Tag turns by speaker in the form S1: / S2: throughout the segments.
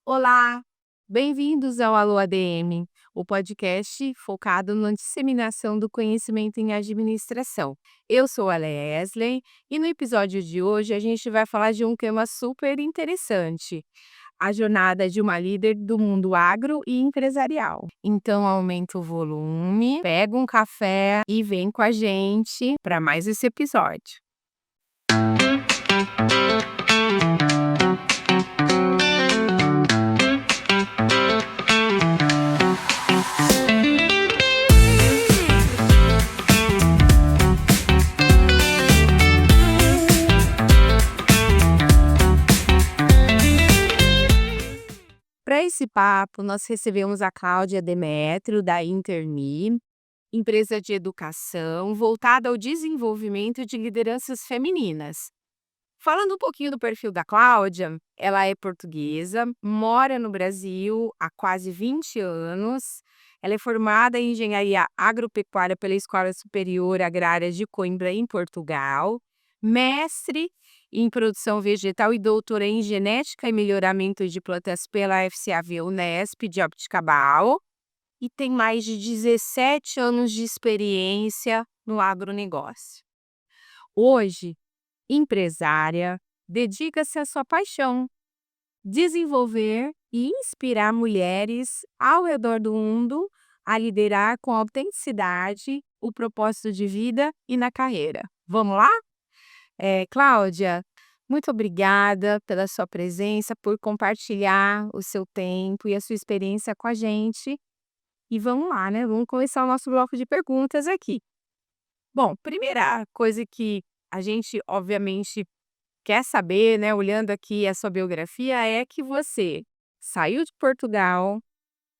S1: Olá, bem-vindos ao Alô ADM, o podcast focado na disseminação do conhecimento em administração. Eu sou a Lesley e no episódio de hoje a gente vai falar de um tema super interessante, a jornada de uma líder do mundo agro e empresarial. Então aumenta o volume, pega um café e vem com a gente para mais esse episódio. Para esse papo, nós recebemos a Cláudia Demétrio, da Intermi, empresa de educação voltada ao desenvolvimento de lideranças femininas. Falando um pouquinho do perfil da Cláudia, ela é portuguesa, mora no Brasil há quase 20 anos. Ela é formada em engenharia agropecuária pela Escola Superior Agrária de Coimbra, em Portugal, mestre em produção vegetal e doutora em genética e melhoramento de plantas pela FCAV Unesp de Jaboticabal e tem mais de 17 anos de experiência no agronegócio. Hoje, empresária, dedica-se à sua paixão, desenvolver e inspirar mulheres ao redor do mundo a liderar com autenticidade o propósito de vida e na carreira. Vamos lá? Cláudia, muito obrigada pela sua presença, por compartilhar o seu tempo e a sua experiência com a gente. E vamos lá, né? Vamos começar o nosso bloco de perguntas aqui. Bom, primeira coisa que a gente, obviamente, quer saber, né, olhando aqui a sua biografia, é que você saiu de Portugal,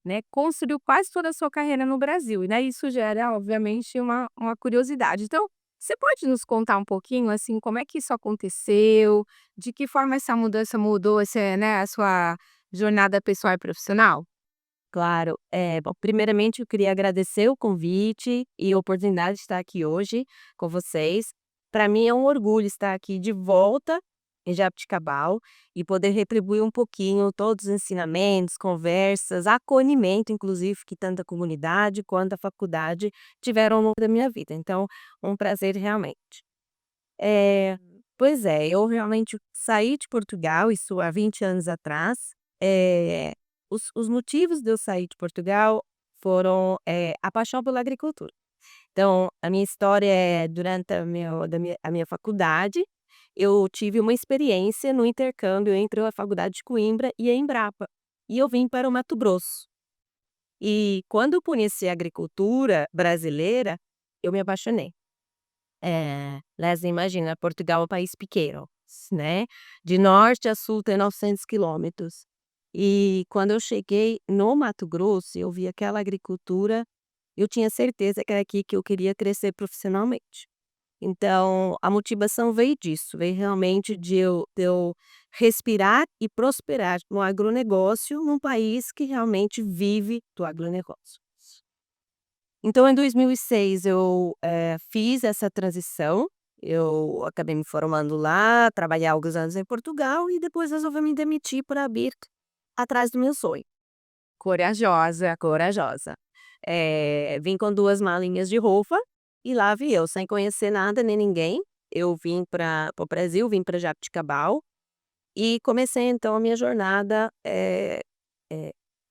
S1: né, construiu quase toda a sua carreira no Brasil, e, né, isso gera, obviamente, uma curiosidade. Então, você pode nos contar um pouquinho, assim, como é que isso aconteceu, de que forma essa mudança mudou esse, né, a sua jornada pessoal e profissional?
S2: Claro. Bom, primeiramente eu queria agradecer o convite e a oportunidade de estar aqui hoje com vocês. Para mim é um orgulho estar aqui de volta em Jaboticabal e poder retribuir um pouquinho todos os ensinamentos, conversas, acolhimento inclusive que tanto a comunidade quanto a faculdade tiveram ao longo da minha vida. Então, um prazer realmente. Eh, Pois é, eu realmente saí de Portugal, isso há 20 anos atrás. Eh, os motivos de eu sair de Portugal foram, a paixão pela agricultura. Então, a minha história é durante a minha faculdade, eu tive uma experiência no intercâmbio entre a faculdade de Coimbra e a Embrapa, e eu vim para o Mato Grosso. E quando eu conheci a agricultura brasileira, eu me apaixonei. Leslie, imagina, Portugal é um país pequeno, né, de norte a sul tem 900 quilômetros. E quando eu cheguei no Mato Grosso, eu vi aquela agricultura, eu tinha certeza que era aqui que eu queria crescer profissionalmente. Então, a motivação veio disso, veio realmente de eu respirar e prosperar no agronegócio, num país que realmente vive do agronegócio. Então em 2006 eu, fiz essa transição, eu acabei me formando lá, trabalhei alguns anos em Portugal e depois resolvi me demitir para vir atrás do meu sonho.
S1: Corajosa.
S2: Corajosa. Vim com 2 malinhas de roupa e lá vim eu, sem conhecer nada nem ninguém. Eu vim para o Brasil, vim para Jaboticabal e comecei então a minha jornada, eh,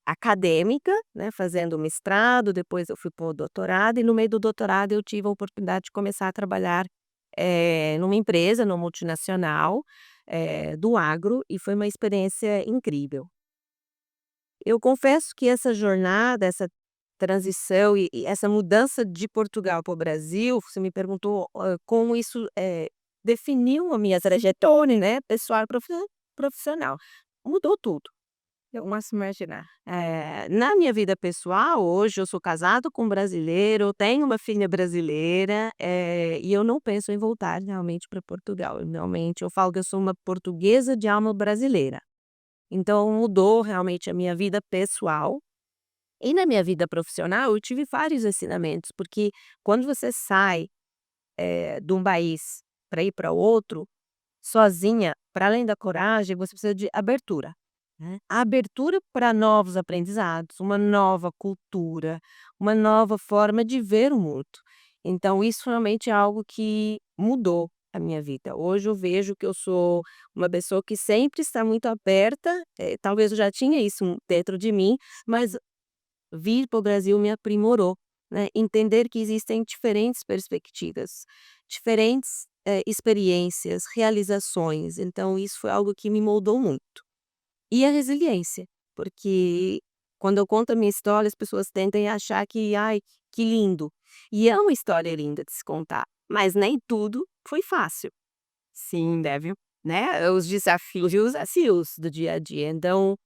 S2: acadêmica, né, fazendo mestrado, depois eu fui para o doutorado e no meio do doutorado eu tive a oportunidade de começar a trabalhar, numa empresa, numa multinacional, do agro e foi uma experiência incrível. Eu confesso que essa jornada, essa transição e essa mudança de Portugal para o Brasil, você me perguntou, como isso, definiu a minha trajetória, né, pessoal e profissional. Mudou tudo.
S1: Eu posso imaginar.
S2: Na minha vida pessoal, hoje eu sou casado com um brasileiro, tenho uma filha brasileira, e eu não penso em voltar realmente para Portugal. Eu falo que eu sou uma portuguesa de alma brasileira. Então mudou realmente a minha vida pessoal. E na minha vida profissional eu tive vários ensinamentos, porque quando você sai, de um país para ir para outro, sozinha, para além da coragem, você precisa de abertura. né, a abertura para novos aprendizados, uma nova cultura, uma nova forma de ver o mundo. Então isso realmente é algo que mudou a minha vida. Hoje eu vejo que eu sou uma pessoa que sempre está muito aberta, talvez eu já tinha isso dentro de mim, mas vir para o Brasil me aprimorou, né, entender que existem diferentes perspectivas, diferentes, experiências, realizações, então isso foi algo que me moldou muito. E a resiliência, porque quando eu conto a minha história, as pessoas tendem a achar que: "Ai, que lindo". E é uma história linda de se contar, mas nem tudo foi fácil.
S1: Sim, deve, né, os desafios.
S2: Desafios do dia a dia. Então,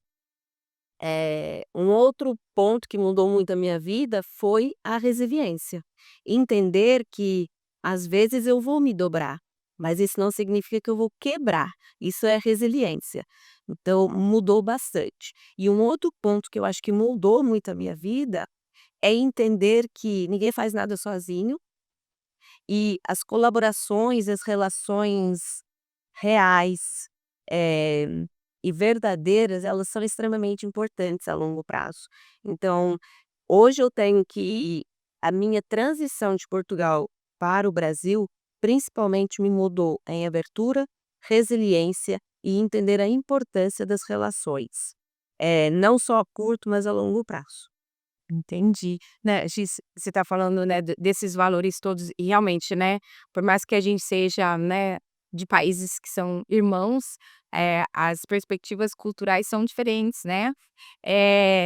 S2: um outro ponto que mudou muito a minha vida foi a resiliência. Entender que, às vezes, eu vou me dobrar, mas isso não significa que eu vou quebrar. Isso é resiliência. Então, mudou bastante. E um outro ponto que eu acho que mudou muito a minha vida é entender que ninguém faz nada sozinho e as colaborações, as relações reais, eh, e verdadeiras, elas são extremamente importantes a longo prazo. Então, hoje eu tenho que a minha transição de Portugal para o Brasil, principalmente me mudou em abertura, resiliência e entender a importância das relações. Não só a curto, mas a longo prazo.
S1: Entendi, né, você está falando, né, desses valores todos e realmente, né, por mais que a gente seja, né, de países que são irmãos, as perspectivas culturais são diferentes, né,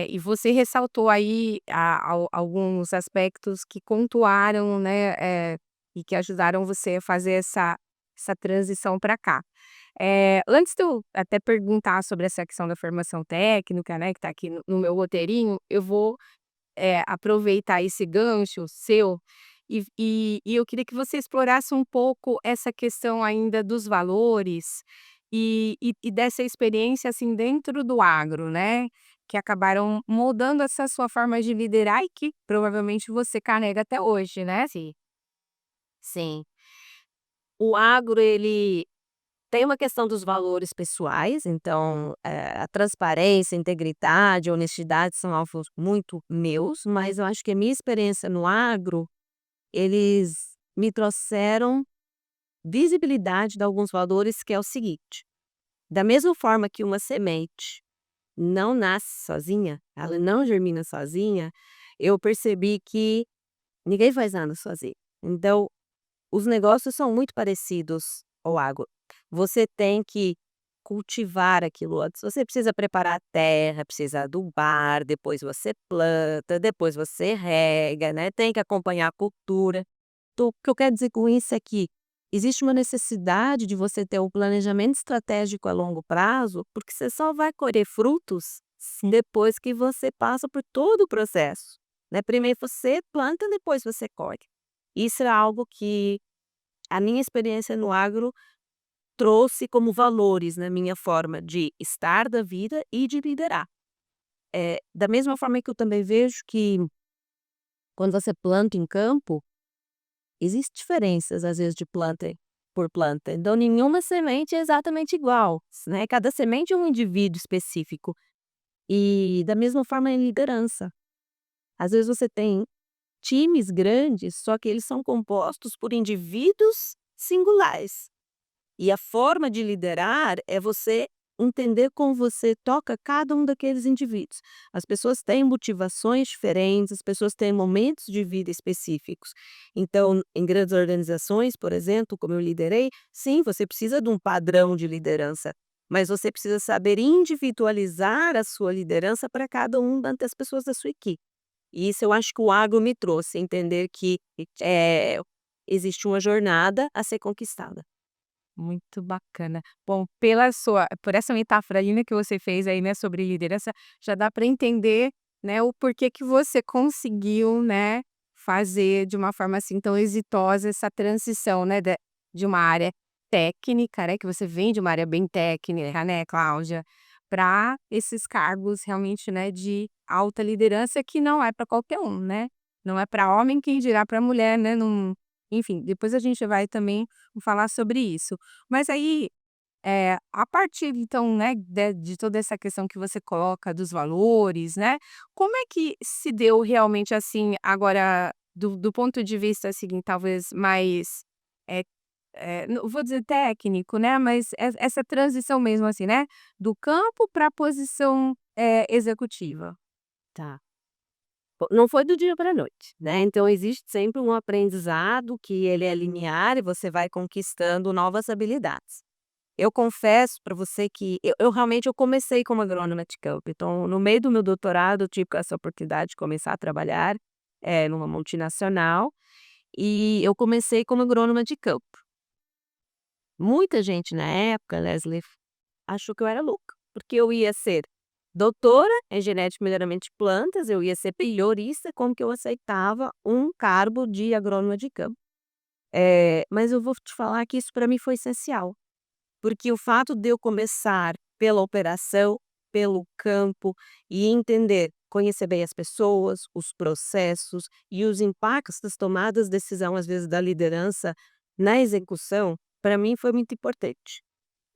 S1: e você ressaltou aí alguns aspectos que pontuaram, né, e que ajudaram você a fazer essa transição para cá. Antes de eu até perguntar sobre essa questão da formação técnica, né, que está aqui no meu roteirinho, eu vou aproveitar esse gancho seu e eu queria que você explorasse um pouco essa questão ainda dos valores e dessa experiência, assim, dentro do agro, né, que acabaram moldando essa sua forma de liderar e que provavelmente você carrega até hoje, né?
S2: Sim, sim. O agro ele tem uma questão dos valores pessoais, então, a transparência, a integridade, a honestidade são alvos muito meus, mas eu acho que a minha experiência no agro, eles me trouxeram visibilidade de alguns valores que é o seguinte: da mesma forma que uma semente não nasce sozinha, ela não germina sozinha, eu percebi que ninguém faz nada sozinho. Então, os negócios são muito parecidos ao agro. Você tem que cultivar aquilo antes, você precisa preparar a terra, precisa adubar, depois você planta, depois você rega, né, tem que acompanhar a cultura. Então, o que eu quero dizer com isso é que existe uma necessidade de você ter um planejamento estratégico a longo prazo, porque você só vai colher frutos
S1: Sim.
S2: depois que você passa por todo o processo, né. Primeiro você planta, depois você colhe. Isso é algo que a minha experiência no agro trouxe como valores na minha forma de estar da vida e de liderar. Da mesma forma que eu também vejo que quando você planta em campo, existem diferenças às vezes de planta por planta, então nenhuma semente é exatamente igual, né, cada semente é um indivíduo específico. E da mesma forma em liderança, às vezes você tem times grandes, só que eles são compostos por indivíduos singulares. E a forma de liderar é você entender como você toca cada um daqueles indivíduos. As pessoas têm motivações diferentes, as pessoas têm momentos de vida específicos. Então, em grandes organizações, por exemplo, como eu liderei, sim, você precisa de um padrão de liderança, mas você precisa saber individualizar a sua liderança para cada uma das pessoas da sua equipe. E isso eu acho que o agro me trouxe, entender que existe uma jornada a ser conquistada.
S1: Muito bacana. Bom, pela sua por essa metáfora linda que você fez aí, né, sobre liderança, já dá para entender, né, o porquê que você conseguiu, né, fazer de uma forma, assim, tão exitosa essa transição, né, de uma área técnica, né, que você vem de uma área bem técnica, né, Cláudia, para esses cargos realmente, né, de alta liderança que não é para qualquer um, né. Não é para homem, quem dirá para mulher, né, enfim, depois a gente vai também falar sobre isso. Mas aí, A partir então, né, de toda essa questão que você coloca dos valores, né, como é que se deu realmente, assim, agora do ponto de vista, assim, talvez mais, eh não vou dizer técnico, né, mas essa transição mesmo, assim, né, do campo para a posição, executiva?
S2: Tá. Não foi do dia para a noite, né, então existe sempre um aprendizado que ele é linear e você vai conquistando novas habilidades. Eu confesso para você que eu realmente eu comecei como agrônoma de campo, então no meio do meu doutorado eu tive essa oportunidade de começar a trabalhar, numa multinacional, e eu comecei como agrônoma de campo. Muita gente na época, Leslie, achou que eu era louca, porque eu ia ser doutora em genética e melhoramento de plantas, eu ia ser priorista, como que eu aceitava um cargo de agrônoma de campo. Mas eu vou te falar que isso para mim foi essencial. Porque o fato de eu começar pela operação, pelo campo e entender, conhecer bem as pessoas, os processos e os impactos das tomadas de decisão, às vezes, da liderança na execução, para mim foi muito importante.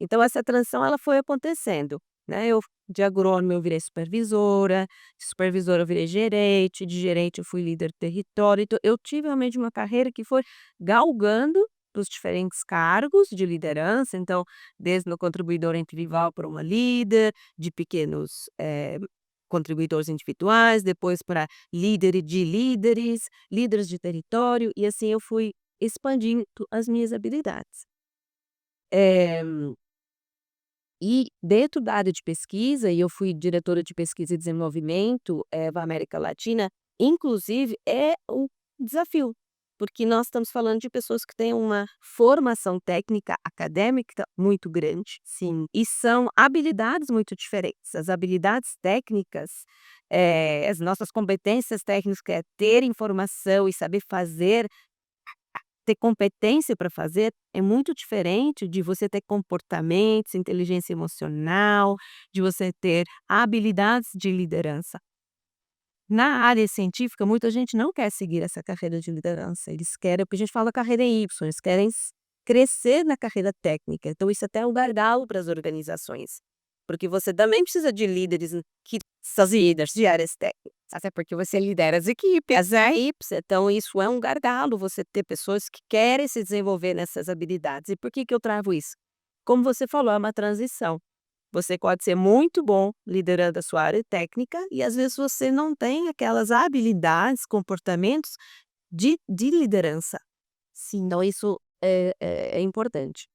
S2: Então essa transição ela foi acontecendo, né, eu de agrônoma eu virei supervisora, de supervisora eu virei gerente, de gerente eu fui líder de território, então eu tive realmente uma carreira que foi galgando os diferentes cargos de liderança, então desde no contribuidor individual para uma líder, de pequenos, contribuidores individuais, depois para líder de líderes, líderes de território e assim eu fui expandindo as minhas habilidades. Eh e dentro da área de pesquisa, e eu fui diretora de pesquisa e desenvolvimento, para a América Latina, inclusive é um desafio, porque nós estamos falando de pessoas que têm uma formação técnica acadêmica muito grande, sim, e são habilidades muito diferentes. As habilidades técnicas, as nossas competências técnicas, que é ter informação e saber fazer ter competência para fazer é muito diferente de você ter comportamentos, inteligência emocional, de você ter habilidades de liderança. Na área científica, muita gente não quer seguir essa carreira de liderança, eles querem, porque a gente fala carreira em Y, eles querem crescer na carreira técnica, então isso até é um gargalo para as organizações, porque você também precisa de líderes que são líderes de áreas técnicas.
S1: Até porque você lidera as equipes,
S2: As
S1: né?
S2: equipes, então isso é um gargalo, você ter pessoas que querem se desenvolver nessas habilidades. E por que que eu trago isso? Como você falou, é uma transição. Você pode ser muito bom liderando a sua área técnica e às vezes você não tem aquelas habilidades, comportamentos de liderança.
S1: Sim.
S2: Então isso é importante.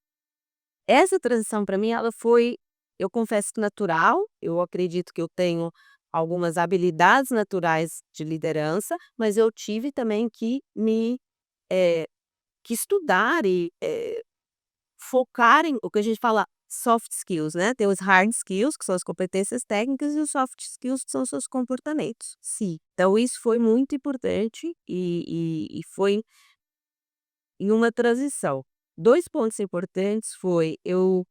S2: Essa transição para mim ela foi, eu confesso que natural, eu acredito que eu tenho algumas habilidades naturais de liderança, mas eu tive também que eh, que estudar e, focar em o que a gente fala soft skills, né, tem os hard skills, que são as competências técnicas, e os soft skills, que são os seus comportamentos.
S1: Sim.
S2: Então isso foi muito importante e foi em uma transição. 2 pontos importantes foi eu,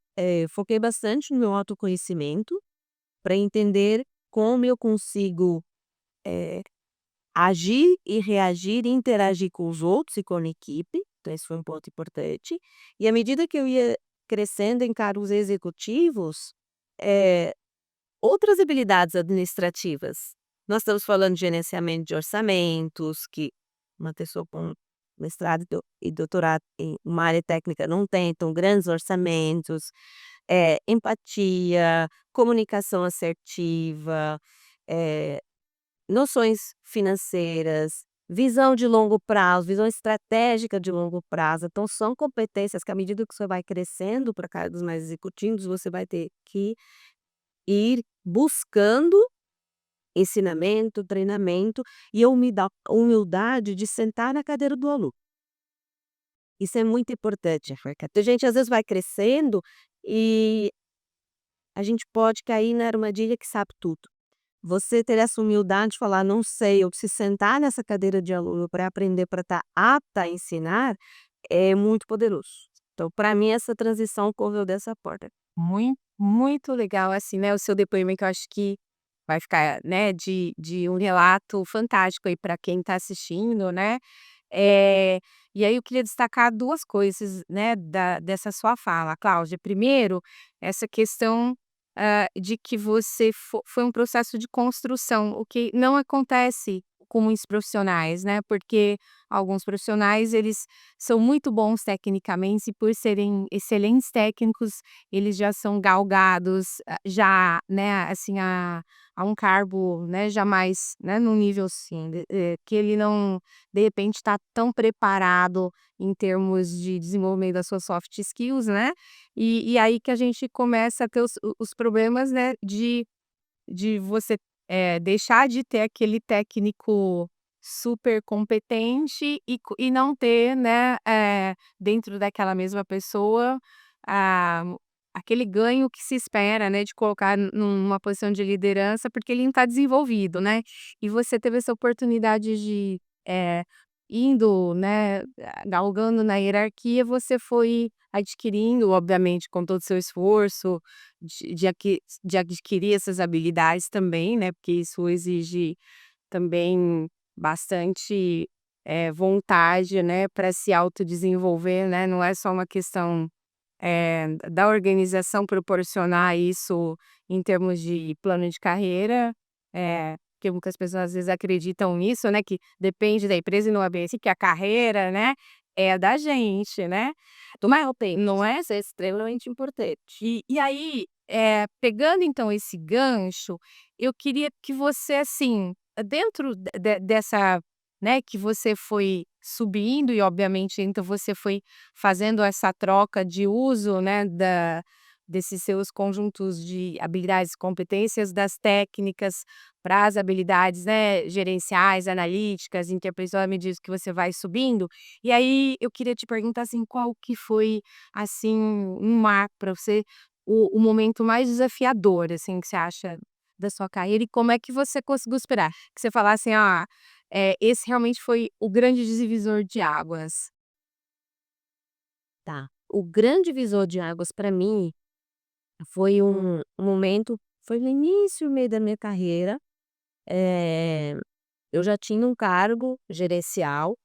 S2: foquei bastante no meu autoconhecimento, para entender como eu consigo, agir e reagir e interagir com os outros e com a equipe, então esse foi um ponto importante. E à medida que eu ia crescendo em cargos executivos, eh, outras habilidades administrativas. Nós estamos falando de gerenciamento de orçamentos, que uma pessoa com mestrado e doutorado em uma área técnica não tem, então grandes orçamentos, empatia, comunicação assertiva, eh, noções financeiras, visão de longo prazo, visão estratégica de longo prazo. Então são competências que à medida que você vai crescendo para cargos mais executivos, você vai ter que ir buscando ensinamento, treinamento e a humildade de sentar na cadeira do aluno. Isso é muito importante, porque a gente às vezes vai crescendo e a gente pode cair na armadilha que sabe tudo. Você ter essa humildade de falar: "Não sei, eu preciso sentar nessa cadeira de aluno para aprender, para estar apta a ensinar", é muito poderoso. Então, para mim, essa transição ocorreu dessa forma.
S1: Muito legal, assim, né, o seu depoimento, eu acho que vai ficar, né, de um relato fantástico aí para quem está assistindo, né. Eh, e aí eu queria destacar 2 coisas, né, dessa sua fala, Cláudia. Primeiro, essa questão, de que você foi um processo de construção, o que não acontece com muitos profissionais, né, porque alguns profissionais, eles são muito bons tecnicamente e por serem excelentes técnicos, eles já são galgados, já, né, assim, a um cargo, né, jamais, né, num nível assim, que ele não de repente está tão preparado em termos de desenvolvimento das suas soft skills, né, e aí que a gente começa a ter os problemas, né, de você, deixar de ter aquele técnico super competente e não ter, né, dentro daquela mesma pessoa, ah, aquele ganho que se espera, né, de colocar numa posição de liderança, porque ele não está desenvolvido, né. E você teve essa oportunidade de, indo, né, galgando na hierarquia, você foi adquirindo, obviamente, com todo o seu esforço, de adquirir essas habilidades também, né, porque isso exige também bastante, vontade, né, para se autodesenvolver, né, não é só uma questão, da organização proporcionar isso em termos de plano de carreira, porque muitas pessoas às vezes acreditam nisso, né, que depende da empresa e não é bem assim, que a carreira, né, é da gente, né.
S2: Tomar o tempo,
S1: Não é?
S2: isso é extremamente importante.
S1: E aí, pegando então esse gancho, eu queria que você, assim, dentro dessa, né, que você foi subindo e obviamente então você foi fazendo essa troca de uso, né, desses seus conjuntos de habilidades e competências, das técnicas para as habilidades, né, gerenciais, analíticas, interpessoais, à medida que você vai subindo. E aí eu queria te perguntar, assim, qual que foi assim, um marco para você, o momento mais desafiador, assim, que você acha da sua carreira e como é que você conseguiu superar? Que você falasse assim: "Ah, esse realmente foi o grande divisor de águas".
S2: Tá. O grande divisor de águas para mim foi um momento, foi no início, meio da minha carreira, eh, eu já tinha um cargo gerencial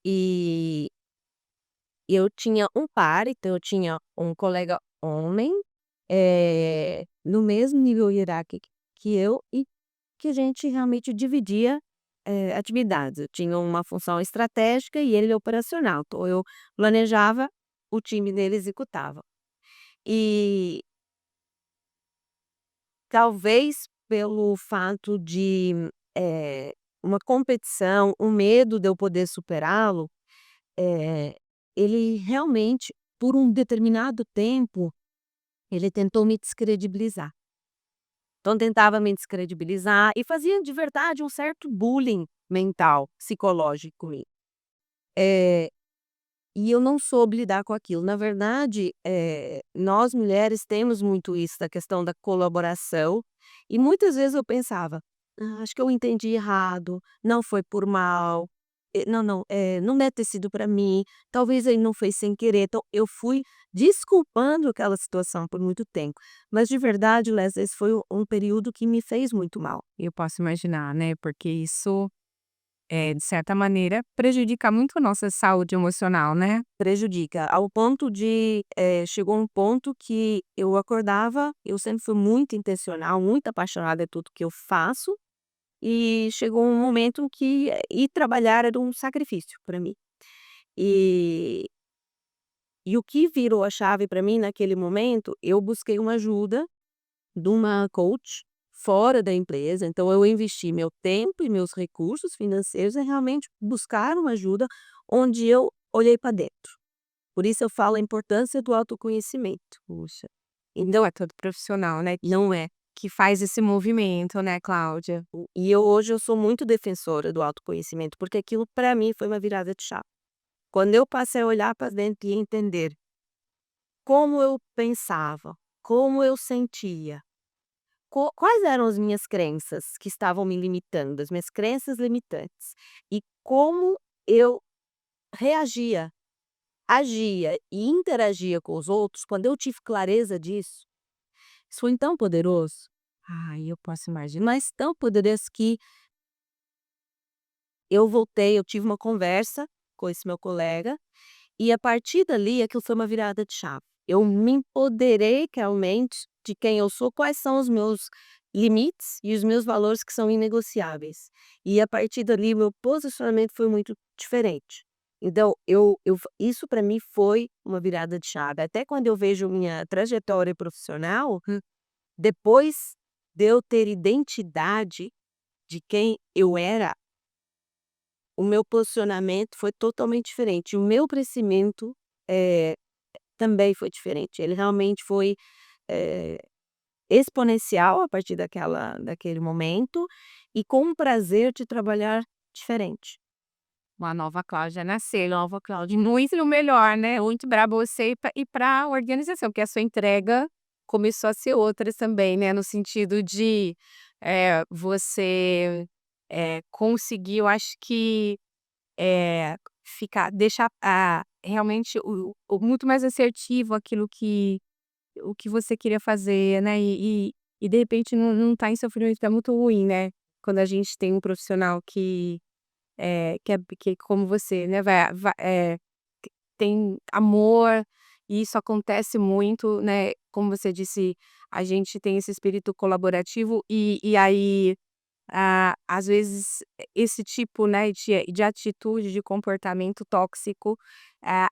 S2: e eu tinha um par, então eu tinha um colega homem, no mesmo nível hierárquico que eu e que a gente realmente dividia, atividades. Eu tinha uma função estratégica e ele operacional, então eu planejava, o time dele executava. E talvez pelo fato de, uma competição, um medo de eu poder superá-lo, eh, ele realmente, por um determinado tempo, ele tentou me descredibilizar. Então tentava me descredibilizar e fazia de verdade um certo bullying mental, psicológico comigo. Eh, e eu não soube lidar com aquilo. Na verdade, nós mulheres temos muito isso da questão da colaboração, e muitas vezes eu pensava: "Ah, acho que eu entendi errado, não foi por mal, não, não, não deve ter sido para mim, talvez ele não fez sem querer". Então eu fui desculpando aquela situação por muito tempo, mas de verdade, Leslie, esse foi um período que me fez muito mal.
S1: Eu posso imaginar, né, porque isso, de certa maneira, prejudica muito a nossa saúde emocional, né.
S2: Prejudica, ao ponto de, chegou um ponto que eu acordava, eu sempre fui muito intencional, muito apaixonada em tudo que eu faço, e chegou um momento que ir trabalhar era um sacrifício para mim. E o que virou a chave para mim naquele momento, eu busquei uma ajuda de uma coach fora da empresa, então eu investi meu tempo e meus recursos financeiros em realmente buscar uma ajuda onde eu olhei para dentro. Por isso eu falo a importância do autoconhecimento.
S1: Puxa, e
S2: Então
S1: não é todo profissional, né,
S2: não é.
S1: que faz esse movimento, né, Cláudia.
S2: E eu hoje eu sou muito defensora do autoconhecimento, porque aquilo para mim foi uma virada de chave. Quando eu passei a olhar para dentro e entender como eu pensava, como eu sentia, quais eram as minhas crenças que estavam me limitando, as minhas crenças limitantes, e como eu reagia, agia e interagia com os outros, quando eu tive clareza disso, isso foi tão poderoso,
S1: Ai, eu posso imaginar.
S2: mas tão poderoso que eu voltei, eu tive uma conversa indicou esse meu colega, e a partir dali aquilo foi uma virada de chave. Eu me empoderei realmente de quem eu sou, quais são os meus limites e os meus valores que são inegociáveis. E a partir dali meu posicionamento foi muito diferente. Então isso para mim foi uma virada de chave. Até quando eu vejo minha trajetória profissional, depois de eu ter identidade de quem eu era, o meu posicionamento foi totalmente diferente. O meu crescimento, eh, também foi diferente. Ele realmente foi, eh, exponencial a partir daquele momento e com um prazer de trabalhar diferente.
S1: Uma nova Cláudia nascer, nova Cláudia muito melhor, né, muito pra você e pra organização, porque a sua entrega começou a ser outra também, né, no sentido de, você, conseguiu acho que, deixar, realmente o muito mais assertivo aquilo que o que você queria fazer, né, e de repente não tá em sofrimento, é muito ruim, né, quando a gente tem um profissional que como você, né, tem amor, e isso acontece muito, né, como você disse, a gente tem esse espírito colaborativo e aí, às vezes, esse tipo, né, de atitude, de comportamento tóxico,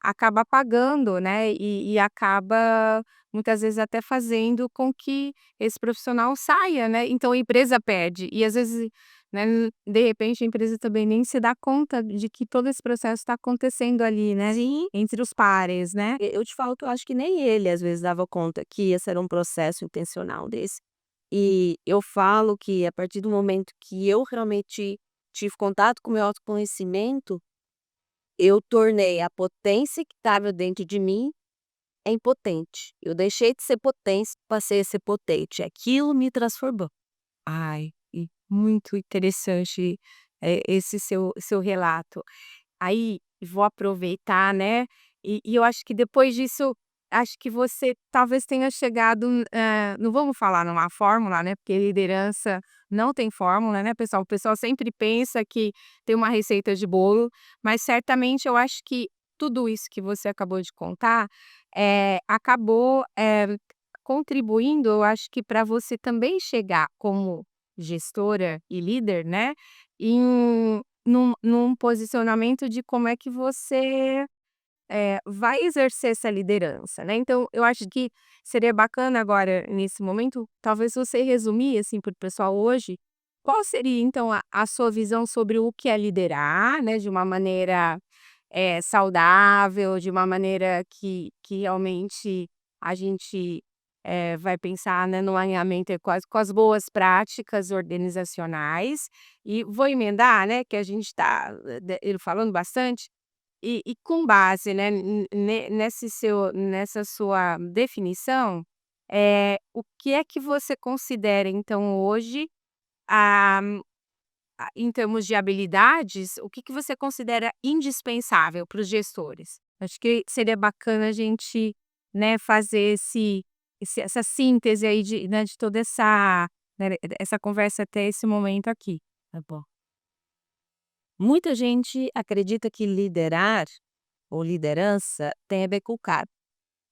S1: acaba apagando, né, e acaba, muitas vezes, até fazendo com que esse profissional saia, né, então a empresa perde. E às vezes, né, de repente a empresa também nem se dá conta de que todo esse processo está acontecendo ali, né,
S2: Sim,
S1: entre os pares, né.
S2: eu te falo que eu acho que nem ele às vezes dava conta que esse era um processo intencional desse. E eu falo que a partir do momento que eu realmente tive contato com o meu autoconhecimento, eu tornei a potência que estava dentro de mim é impotente. Eu deixei de ser potência, passei a ser potente. Aquilo me transformou.
S1: Ai, e muito interessante, esse seu relato. Aí, vou aproveitar, né, e eu acho que depois disso, acho que você talvez tenha chegado, não vamos falar numa fórmula, né, porque liderança não tem fórmula, né, pessoal, o pessoal sempre pensa que tem uma receita de bolo, mas certamente eu acho que tudo isso que você acabou de contar, acabou, contribuindo, eu acho que para você também chegar como gestora e líder, né, em num posicionamento de como é que você, vai exercer essa liderança, né. Então eu acho que seria bacana agora, nesse momento, talvez você resumir, assim, para o pessoal hoje, qual seria então a sua visão sobre o que é liderar, né, de uma maneira, saudável, de uma maneira que realmente a gente, vai pensar, né, no alinhamento com as boas práticas organizacionais. E vou emendar, né, que a gente está ele falando bastante, e com base, né, nessa sua definição, o que é que você considera então hoje, ah, em termos de habilidades, o que que você considera indispensável para os gestores? Acho que seria bacana a gente, né, fazer essa síntese aí de, né, de toda essa, né, essa conversa até esse momento aqui.
S2: Tá bom. Muita gente acredita que liderar ou liderança tem a ver com o cargo.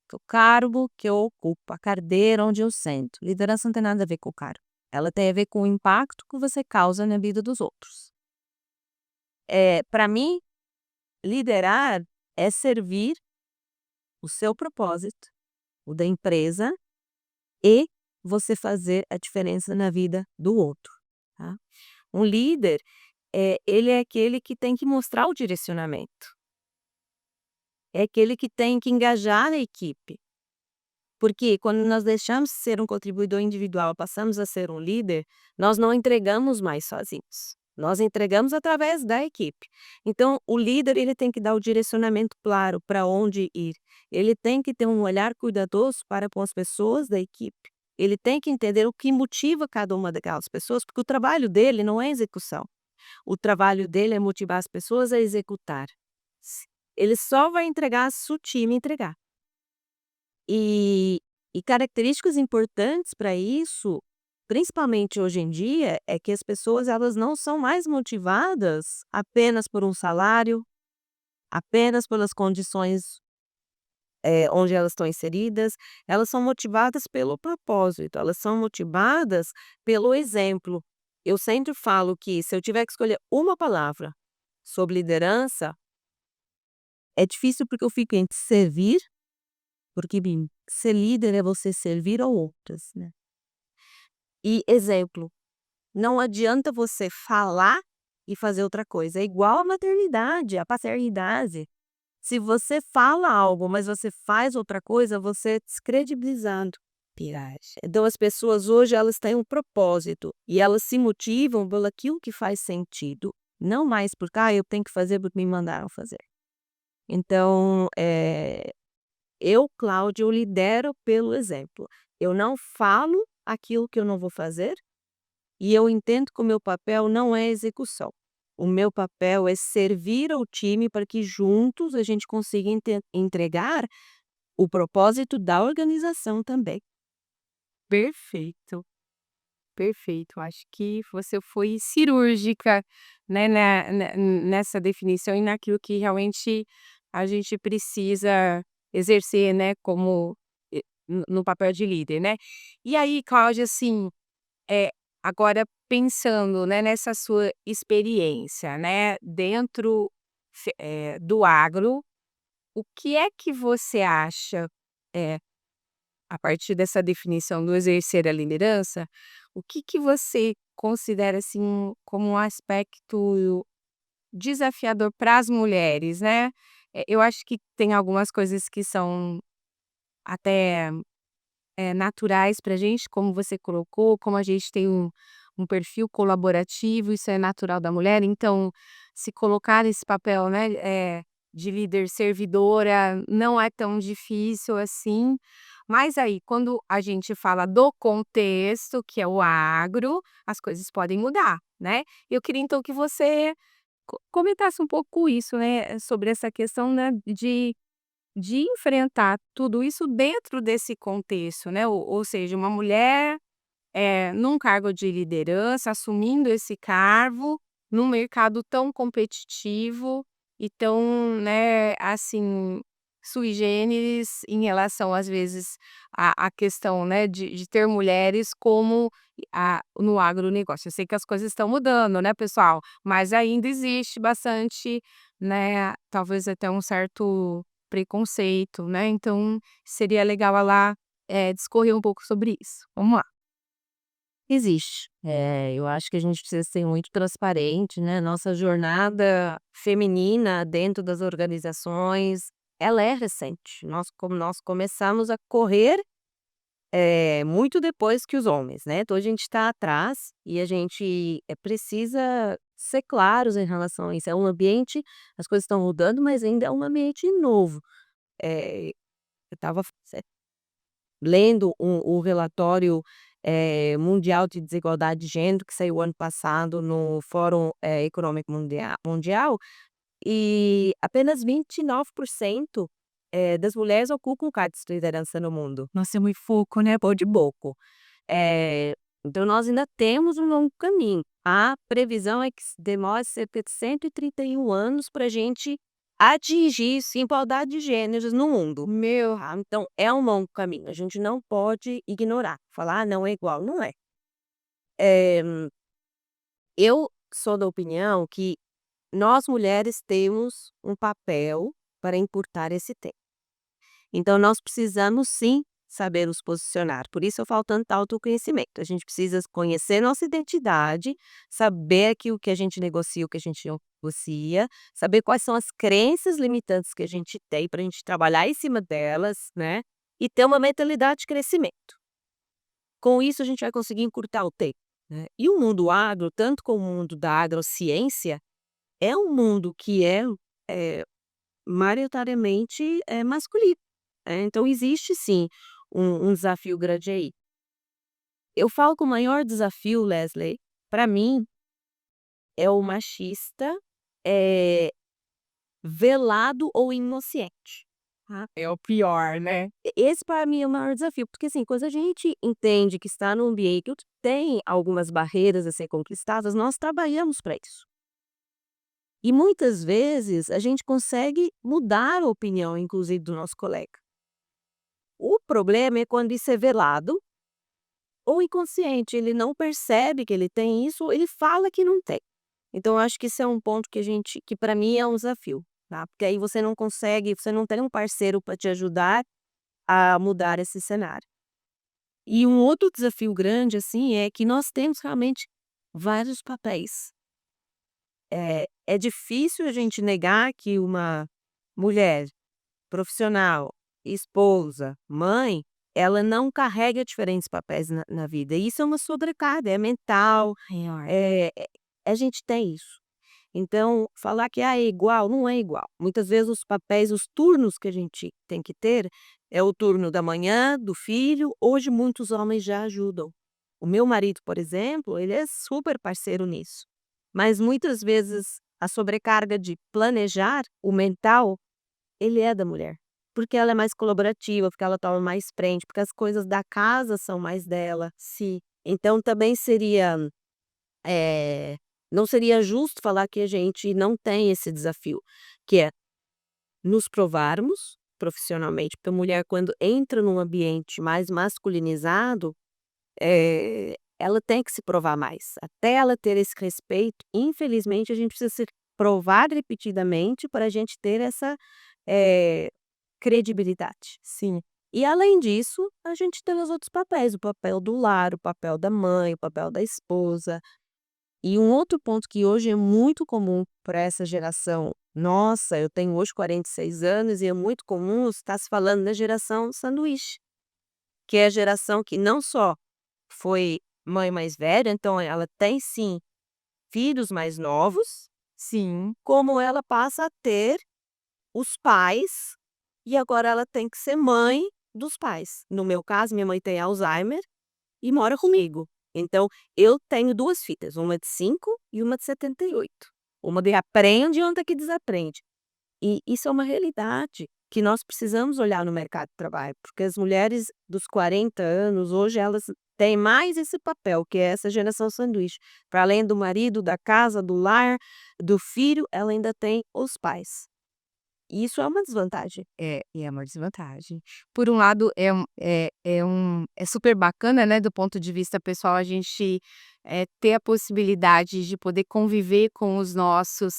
S2: Que o cargo que eu ocupo, a cadeira onde eu sento. Liderança não tem nada a ver com o cargo. Ela tem a ver com o impacto que você causa na vida dos outros. Para mim, liderar é servir o seu propósito, o da empresa, e você fazer a diferença na vida do outro, tá. Um líder, ele é aquele que tem que mostrar o direcionamento, é aquele que tem que engajar a equipe, porque quando nós deixamos de ser um contribuidor individual, passamos a ser um líder, nós não entregamos mais sozinhos, nós entregamos através da equipe. Então o líder ele tem que dar o direcionamento claro para onde ir, ele tem que ter um olhar cuidadoso para com as pessoas da equipe, ele tem que entender o que motiva cada uma daquelas pessoas, porque o trabalho dele não é execução, o trabalho dele é motivar as pessoas a executar. Ele só vai entregar se o time entregar. E características importantes para isso, principalmente hoje em dia, é que as pessoas elas não são mais motivadas apenas por um salário, apenas pelas condições, onde elas estão inseridas, elas são motivadas pelo propósito, elas são motivadas pelo exemplo. Eu sempre falo que se eu tiver que escolher uma palavra sobre liderança, é difícil porque eu fico entre servir, porque ser líder é você servir a outras, né, e exemplo. Não adianta você falar e fazer outra coisa, é igual a maternidade, a paternidade. Se você fala algo, mas você faz outra coisa, você é descredibilizado. Piragem. Então as pessoas hoje elas têm um propósito e elas se motivam pelo aquilo que faz sentido, não mais porque eu tenho que fazer porque me mandaram fazer. Então, eu, Cláudia, eu lidero pelo exemplo. Eu não falo aquilo que eu não vou fazer e eu entendo que o meu papel não é execução. O meu papel é servir ao time para que juntos a gente consiga entregar o propósito da organização também.
S1: Perfeito, perfeito. Acho que você foi cirúrgica, né, nessa definição e naquilo que realmente a gente precisa exercer, né, como no papel de líder, né. E aí, Cláudia, assim, é agora pensando, né, nessa sua experiência, né, dentro do agro, o que é que você acha, eh a partir dessa definição do exercer a liderança, o que que você considera, assim, como um aspecto desafiador para as mulheres, né? Eu acho que tem algumas coisas que são até, naturais para a gente, como você colocou, como a gente tem um perfil colaborativo, isso é natural da mulher, então se colocar nesse papel, né, de líder servidora não é tão difícil assim. Mas aí, quando a gente fala do contexto, que é o agro, as coisas podem mudar, né. Eu queria então que você comentasse um pouco isso, né, sobre essa questão, né, de enfrentar tudo isso dentro desse contexto, né, ou seja, uma mulher, num cargo de liderança, assumindo esse cargo, num mercado tão competitivo e tão, né, assim, sui generis em relação, às vezes, à questão, né, de ter mulheres como no agronegócio. Eu sei que as coisas estão mudando, né, pessoal, mas ainda existe bastante, né, talvez até um certo preconceito, né, então seria legal ela, discorrer um pouco sobre isso. Vamos lá.
S2: Existe. Eu acho que a gente precisa ser muito transparente, né, nossa jornada feminina dentro das organizações, ela é recente. Nós começamos a correr, muito depois que os homens, né, então a gente está atrás e a gente, precisa ser claros em relação a isso. É um ambiente, as coisas estão mudando, mas ainda é um ambiente novo. Eu estava lendo o relatório, mundial de desigualdade de gênero que saiu ano passado no Fórum, Econômico Mundial, e apenas 29%, das mulheres ocupam cargos de liderança no mundo. Nós temos muito pouco, né, pão de boco. Eh, então nós ainda temos um longo caminho. A previsão é que demore cerca de 131 anos para a gente atingir sim igualdade de gêneros no mundo.
S1: Meu,
S2: Então é um longo caminho, a gente não pode ignorar, falar: "Ah, não é igual", não é. Eh, eu sou da opinião que nós mulheres temos um papel para encurtar esse tempo. Então nós precisamos sim saber nos posicionar, por isso eu falo tanto autoconhecimento, a gente precisa conhecer nossa identidade, saber aquilo que a gente negocia, o que a gente não negocia, saber quais são as crenças limitantes que a gente tem para a gente trabalhar em cima delas, né, e ter uma mentalidade de crescimento. Com isso a gente vai conseguir encurtar o tempo, né. E o mundo agro, tanto como o mundo da agrociência, é um mundo que é maioritariamente é masculino, então existe sim um desafio grande aí. Eu falo que o maior desafio, Leslie, para mim, é o machista, eh, velado ou inocente, tá.
S1: é o pior, né?
S2: Esse para mim é o maior desafio, porque assim, quando a gente entende que está num ambiente que tem algumas barreiras a ser conquistadas, nós trabalhamos para isso. E muitas vezes a gente consegue mudar a opinião, inclusive, do nosso colega. O problema é quando isso é velado ou inconsciente, ele não percebe que ele tem isso, ou ele fala que não tem. Então eu acho que isso é um ponto que para mim é um desafio, tá, porque aí você não tem um parceiro para te ajudar a mudar esse cenário. E um outro desafio grande, assim, é que nós temos realmente vários papéis. É difícil a gente negar que uma mulher profissional, esposa, mãe, ela não carrega diferentes papéis na vida. E isso é uma sobrecarga, é mental,
S1: Maior.
S2: a gente tem isso. Então, falar que é igual, não é igual. Muitas vezes os papéis, os turnos que a gente tem que ter, é o turno da manhã, do filho. Hoje muitos homens já ajudam. O meu marido, por exemplo, ele é super parceiro nisso. Mas muitas vezes a sobrecarga de planejar, o mental, ele é da mulher. Porque ela é mais colaborativa, porque ela toma mais frente, porque as coisas da casa são mais dela.
S1: Sim.
S2: Então também eh, não seria justo falar que a gente não tem esse desafio, que é nos provarmos profissionalmente, porque a mulher quando entra num ambiente mais masculinizado, ela tem que se provar mais. Até ela ter esse respeito, infelizmente a gente precisa se provar repetidamente para a gente ter essa, eh, credibilidade.
S1: Sim.
S2: E além disso, a gente tem os outros papéis, o papel do lar, o papel da mãe, o papel da esposa. E um outro ponto que hoje é muito comum para essa geração nossa, eu tenho hoje 46 anos e é muito comum estar se falando da geração sanduíche, que é a geração que não só foi mãe mais velha, então ela tem sim filhos mais novos,
S1: Sim.
S2: como ela passa a ter os pais e agora ela tem que ser mãe dos pais. No meu caso, minha mãe tem Alzheimer e mora comigo. Então, eu tenho 2 filhas, uma de 5 e uma de 78. Uma que aprende e outra que desaprende. E isso é uma realidade que nós precisamos olhar no mercado de trabalho, porque as mulheres dos 40 anos, hoje, elas têm mais esse papel, que é essa geração sanduíche. Para além do marido, da casa, do lar, do filho, ela ainda tem os pais. E isso é uma desvantagem.
S1: E é uma desvantagem. Por um lado, é super bacana, né, do ponto de vista pessoal, a gente, ter a possibilidade de poder conviver com os nossos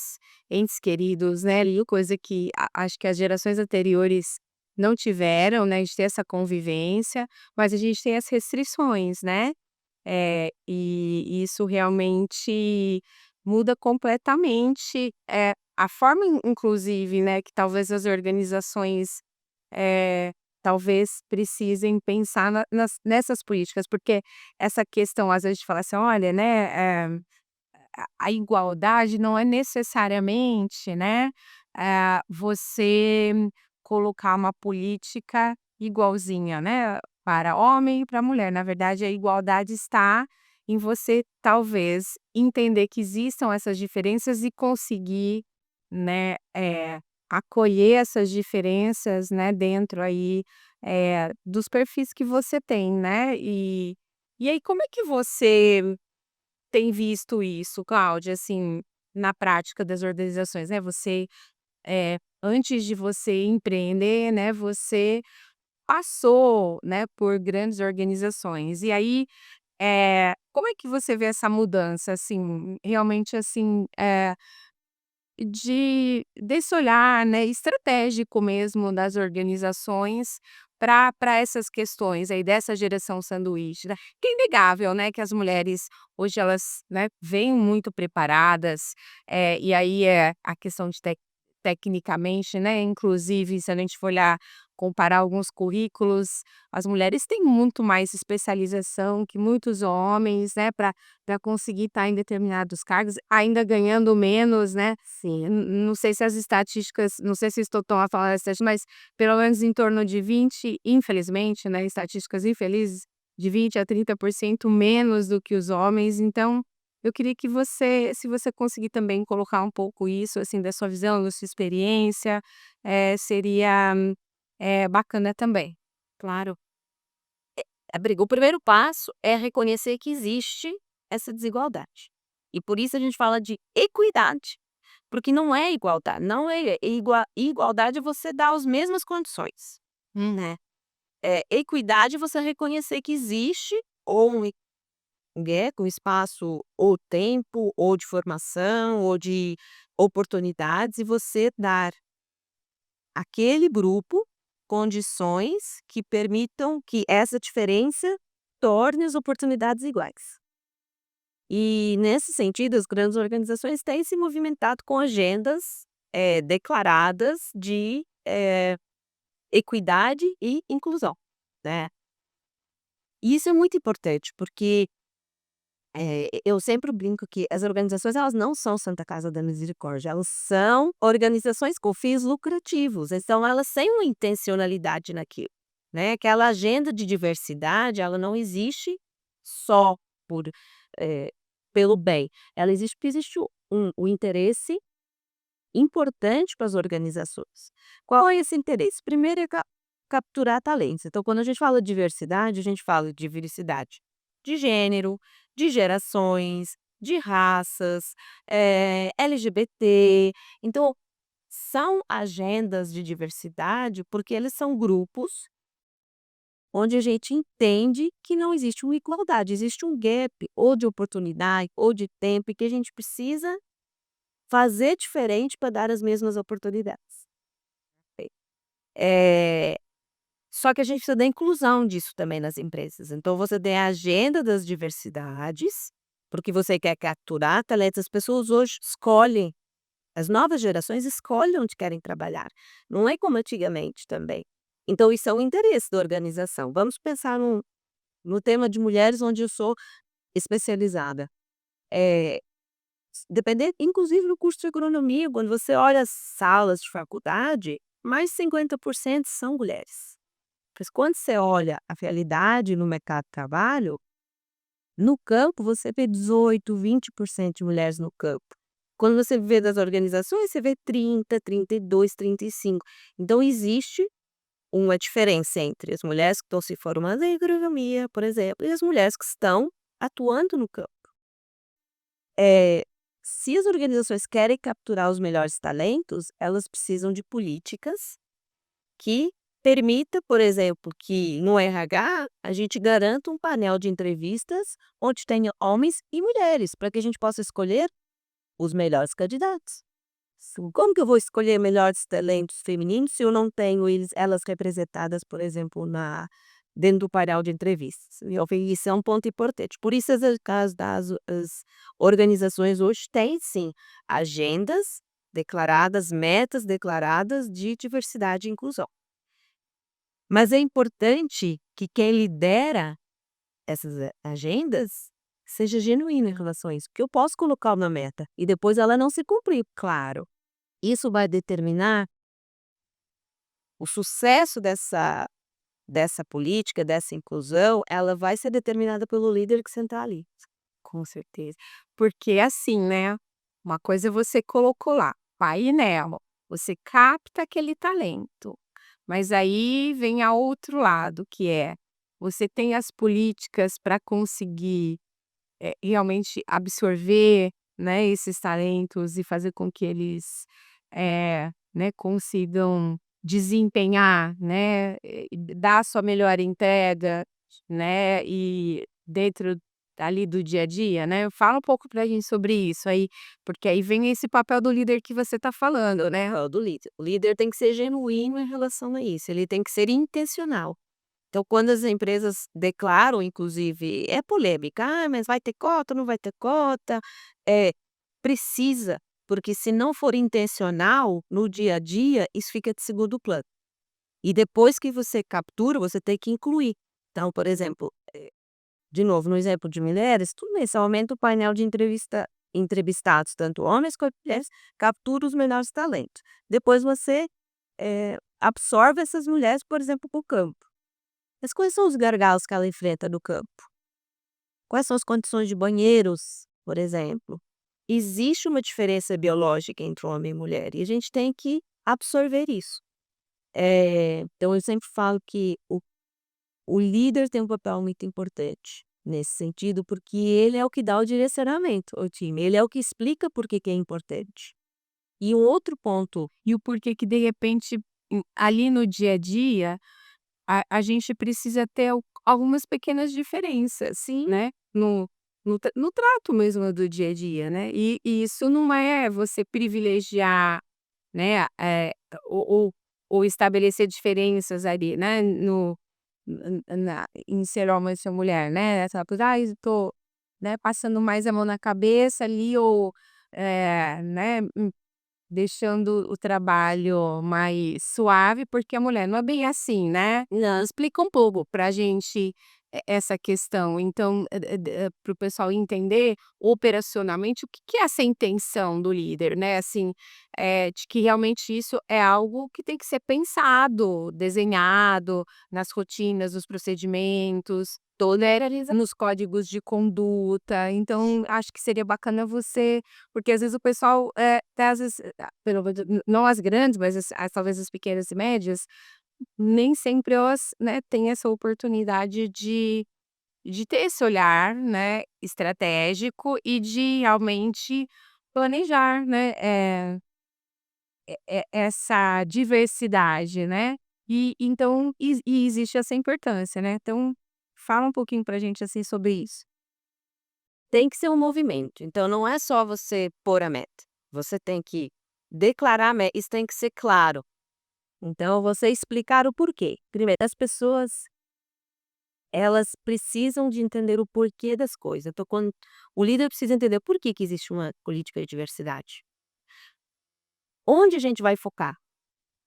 S1: entes queridos, né, ali, coisa que acho que as gerações anteriores não tiveram, né, de ter essa convivência, mas a gente tem as restrições, né. E isso realmente muda completamente, a forma inclusive, né, que talvez as organizações, talvez precisem pensar nessas políticas, porque essa questão às vezes de falar assim: "Olha, né, a igualdade não é necessariamente, né, você colocar uma política igualzinha, né, para homem e para mulher. Na verdade, a igualdade está em você, talvez, entender que existam essas diferenças e conseguir, né, acolher essas diferenças, né, dentro aí, dos perfis que você tem, né. E aí como é que você tem visto isso, Cláudia, assim, na prática das organizações, né, você, antes de você empreender, né, você passou, né, por grandes organizações. E aí, como é que você vê essa mudança, assim, realmente, assim, desse olhar, né, estratégico mesmo das organizações para essas questões aí dessa geração sanduíche, né. Que é inegável, né, que as mulheres hoje elas, né, vêm muito preparadas, e aí é a questão de tecnicamente, né, inclusive se a gente for olhar, comparar alguns currículos, as mulheres têm muito mais especialização que muitos homens, né, para conseguir estar em determinados cargos, ainda ganhando menos, né.
S2: Sim.
S1: Não sei se as estatísticas, não sei se estou tão a falar das estatísticas, mas pelo menos em torno de 20, infelizmente, né, estatísticas infelizes, de 20 a 30% menos do que os homens. Então, eu queria que você, se você conseguir também colocar um pouco isso, assim, da sua visão, da sua experiência, seria, bacana também.
S2: Claro. O primeiro passo é reconhecer que existe essa desigualdade. E por isso a gente fala de equidade, porque não é igualdade, não é igualdade é você dar as mesmas condições, né. Equidade é você reconhecer que existe ou um gap, um espaço ou tempo, ou de formação, ou de oportunidades, e você dar àquele grupo condições que permitam que essa diferença torne as oportunidades iguais. E, nesse sentido, as grandes organizações têm se movimentado com agendas, declaradas de, equidade e inclusão, né. E isso é muito importante, porque, eu sempre brinco que as organizações, elas não são Santa Casa da Misericórdia, elas são organizações com fins lucrativos, então elas têm uma intencionalidade naquilo, né. Aquela agenda de diversidade, ela não existe só por, eh, pelo bem, ela existe porque existe o interesse importante para as organizações. Qual é esse interesse? Primeiro é capturar talentos. Então, quando a gente fala de diversidade, a gente fala de diversidade de gênero, de gerações, de raças, LGBT. Então, são agendas de diversidade porque eles são grupos onde a gente entende que não existe uma igualdade, existe um gap ou de oportunidade ou de tempo e que a gente precisa fazer diferente para dar as mesmas oportunidades. Eh, Só que a gente precisa da inclusão disso também nas empresas. Então você tem a agenda das diversidades, porque você quer capturar talentos. As pessoas hoje escolhem, as novas gerações escolhem onde querem trabalhar. Não é como antigamente também. Então isso é um interesse da organização. Vamos pensar no tema de mulheres, onde eu sou especializada. Eh Depender inclusive no curso de agronomia, quando você olha as salas de faculdade, mais de 50% são mulheres. Mas quando você olha a realidade no mercado de trabalho, no campo você vê 18, 20% de mulheres no campo. Quando você vê das organizações, você vê 30, 32, 35. Então existe uma diferença entre as mulheres que estão se formando em agronomia, por exemplo, e as mulheres que estão atuando no campo. Eh, Se as organizações querem capturar os melhores talentos, elas precisam de políticas que permita, por exemplo, que no RH a gente garanta um painel de entrevistas onde tenha homens e mulheres, para que a gente possa escolher os melhores candidatos. Como que eu vou escolher melhores talentos femininos se eu não tenho elas representadas, por exemplo, dentro do painel de entrevistas? E eu acho que isso é um ponto importante. Por isso as organizações hoje têm sim agendas declaradas, metas declaradas de diversidade e inclusão. Mas é importante que quem lidera essas agendas seja genuíno em relação a isso, porque eu posso colocar uma meta e depois ela não se cumprir, claro. Isso vai determinar o sucesso dessa política, dessa inclusão, ela vai ser determinada pelo líder que sentar ali.
S1: Com certeza. Porque assim, né, uma coisa você colocou lá, painel, você capta aquele talento, mas aí vem a outro lado, que é, você tem as políticas para conseguir, realmente absorver, né, esses talentos e fazer com que eles, né, consigam desempenhar, né, e dar a sua melhor entrega, né, e dentro ali do dia a dia, né. Fala um pouco pra gente sobre isso aí, porque aí vem esse papel do líder que você tá falando, né.
S2: Do líder. O líder tem que ser genuíno em relação a isso, ele tem que ser intencional. Então, quando as empresas declaram, inclusive, é polêmica: "Ah, mas vai ter cota, não vai ter cota?" É, precisa, porque se não for intencional, no dia a dia, isso fica de segundo plano. E depois que você captura, você tem que incluir. Então, por exemplo, de novo, no exemplo de mulheres, tudo bem, você aumenta o painel de entrevistados, tanto homens quanto mulheres, captura os melhores talentos. Depois você, absorve essas mulheres, por exemplo, para o campo. Mas quais são os gargalos que ela enfrenta no campo? Quais são as condições de banheiros, por exemplo? Existe uma diferença biológica entre homem e mulher e a gente tem que absorver isso. Então eu sempre falo que o líder tem um papel muito importante nesse sentido, porque ele é o que dá o direcionamento ao time, ele é o que explica por que que é importante. E um outro ponto.
S1: E o porquê que, de repente, ali no dia a dia, a gente precisa ter algumas pequenas diferenças,
S2: Sim.
S1: né, no trato mesmo do dia a dia, né. E isso não é você privilegiar, né, ou estabelecer diferenças ali, né, no na em ser homem ou ser mulher, né, essa coisa: "Ai, tô, né, passando mais a mão na cabeça ali", ou, né, deixando o trabalho mais suave, porque a mulher não é bem assim, né.
S2: Não.
S1: Explica um pouco pra gente essa questão, então, para o pessoal entender operacionalmente o que que é essa intenção do líder, né, assim, de que realmente isso é algo que tem que ser pensado, desenhado nas rotinas, nos procedimentos, toda nos códigos de conduta. Então acho que seria bacana você, porque às vezes o pessoal, até às vezes, pelo menos não as grandes, mas talvez as pequenas e médias, nem sempre elas, né, têm essa oportunidade de ter esse olhar, né, estratégico e de realmente planejar, né, essa diversidade, né. E então existe essa importância, né. Então fala um pouquinho pra gente, assim, sobre isso.
S2: Tem que ser um movimento, então não é só você pôr a meta, você tem que declarar a meta, isso tem que ser claro. Então você explicar o porquê. Primeiro, as pessoas, elas precisam de entender o porquê das coisas, então quando o líder precisa entender por que que existe uma política de diversidade. Onde a gente vai focar?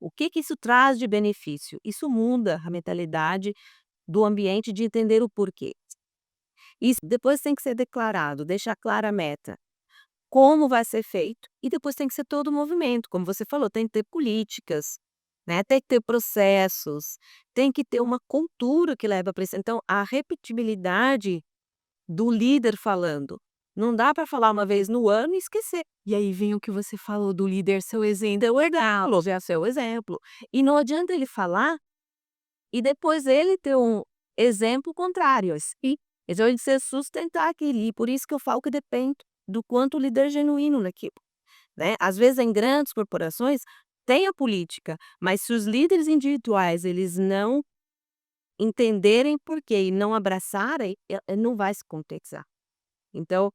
S2: O que que isso traz de benefício? Isso muda a mentalidade do ambiente de entender o porquê. Isso depois tem que ser declarado, deixar clara a meta. Como vai ser feito, e depois tem que ser todo o movimento, como você falou, tem que ter políticas, né, tem que ter processos, tem que ter uma cultura que leva para isso. Então, a repetibilidade do líder falando, não dá para falar uma vez no ano e esquecer.
S1: E aí vem o que você falou do líder ser o exemplo.
S2: Então, exemplo, já ser o exemplo. E não adianta ele falar e depois ele ter um exemplo contrário, assim. Então, ele precisa sustentar aquilo, e por isso que eu falo que depende do quanto o líder é genuíno naquilo. Né, às vezes em grandes corporações tem a política, mas se os líderes individuais eles não entenderem porquê e não abraçarem, não vai se concretizar. Então,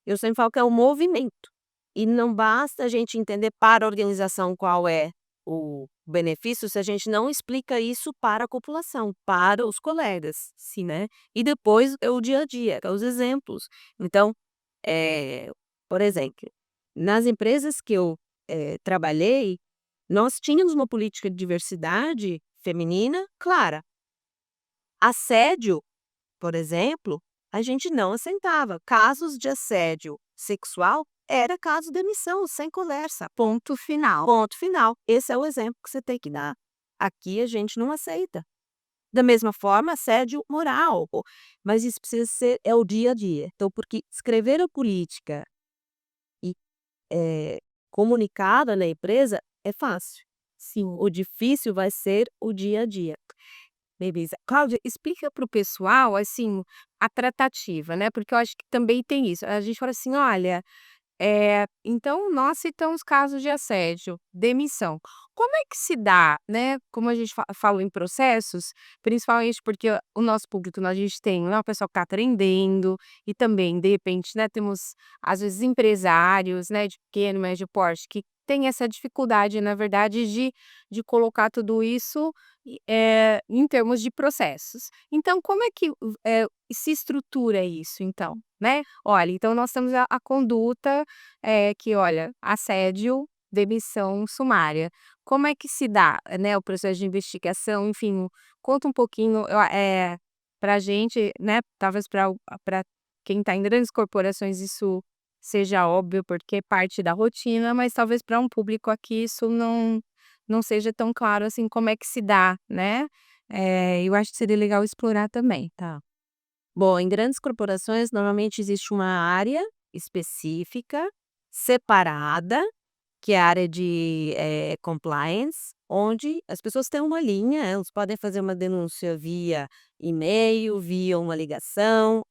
S2: eu sempre falo que é um movimento, e não basta a gente entender para a organização qual é o benefício se a gente não explica isso para a população, para os colegas, sim, né. E depois é o dia a dia, é os exemplos. Então, eh, por exemplo, nas empresas que eu, trabalhei, nós tínhamos uma política de diversidade feminina clara. Assédio, por exemplo, a gente não aceitava. Casos de assédio sexual era caso de demissão, sem conversa.
S1: Ponto final.
S2: Ponto final. Esse é o exemplo que você tem que dar. Aqui a gente não aceita. Da mesma forma, assédio moral, pô, mas isso precisa ser é o dia a dia. Então, porque escrever a política e, comunicada na empresa é fácil.
S1: Sim.
S2: O difícil vai ser o dia a dia.
S1: Beleza. Cláudia, explica para o pessoal, assim, a tratativa, né, porque eu acho que também tem isso. A gente fala assim: "Olha, então nós citamos casos de assédio, demissão". Como é que se dá, né, como a gente falou em processos, principalmente porque o nosso público, a gente tem, né, o pessoal que está aprendendo e também, de repente, né, temos, às vezes, empresários, né, de pequeno, médio porte, que tem essa dificuldade, na verdade, de colocar tudo isso, em termos de processos. Então como é que, se estrutura isso então, né? Olha, então nós temos a conduta, que olha, assédio, demissão sumária. Como é que se dá, né, o processo de investigação, enfim, conta um pouquinho, pra gente, né, talvez para quem está em grandes corporações isso seja óbvio, porque é parte da rotina, mas talvez para um público aqui isso não seja tão claro, assim, como é que se dá, né. Eu acho que seria legal explorar também.
S2: Tá. Bom, em grandes corporações, normalmente existe uma área específica, separada, que é a área de, compliance, onde as pessoas têm uma linha, elas podem fazer uma denúncia via e-mail, via uma ligação,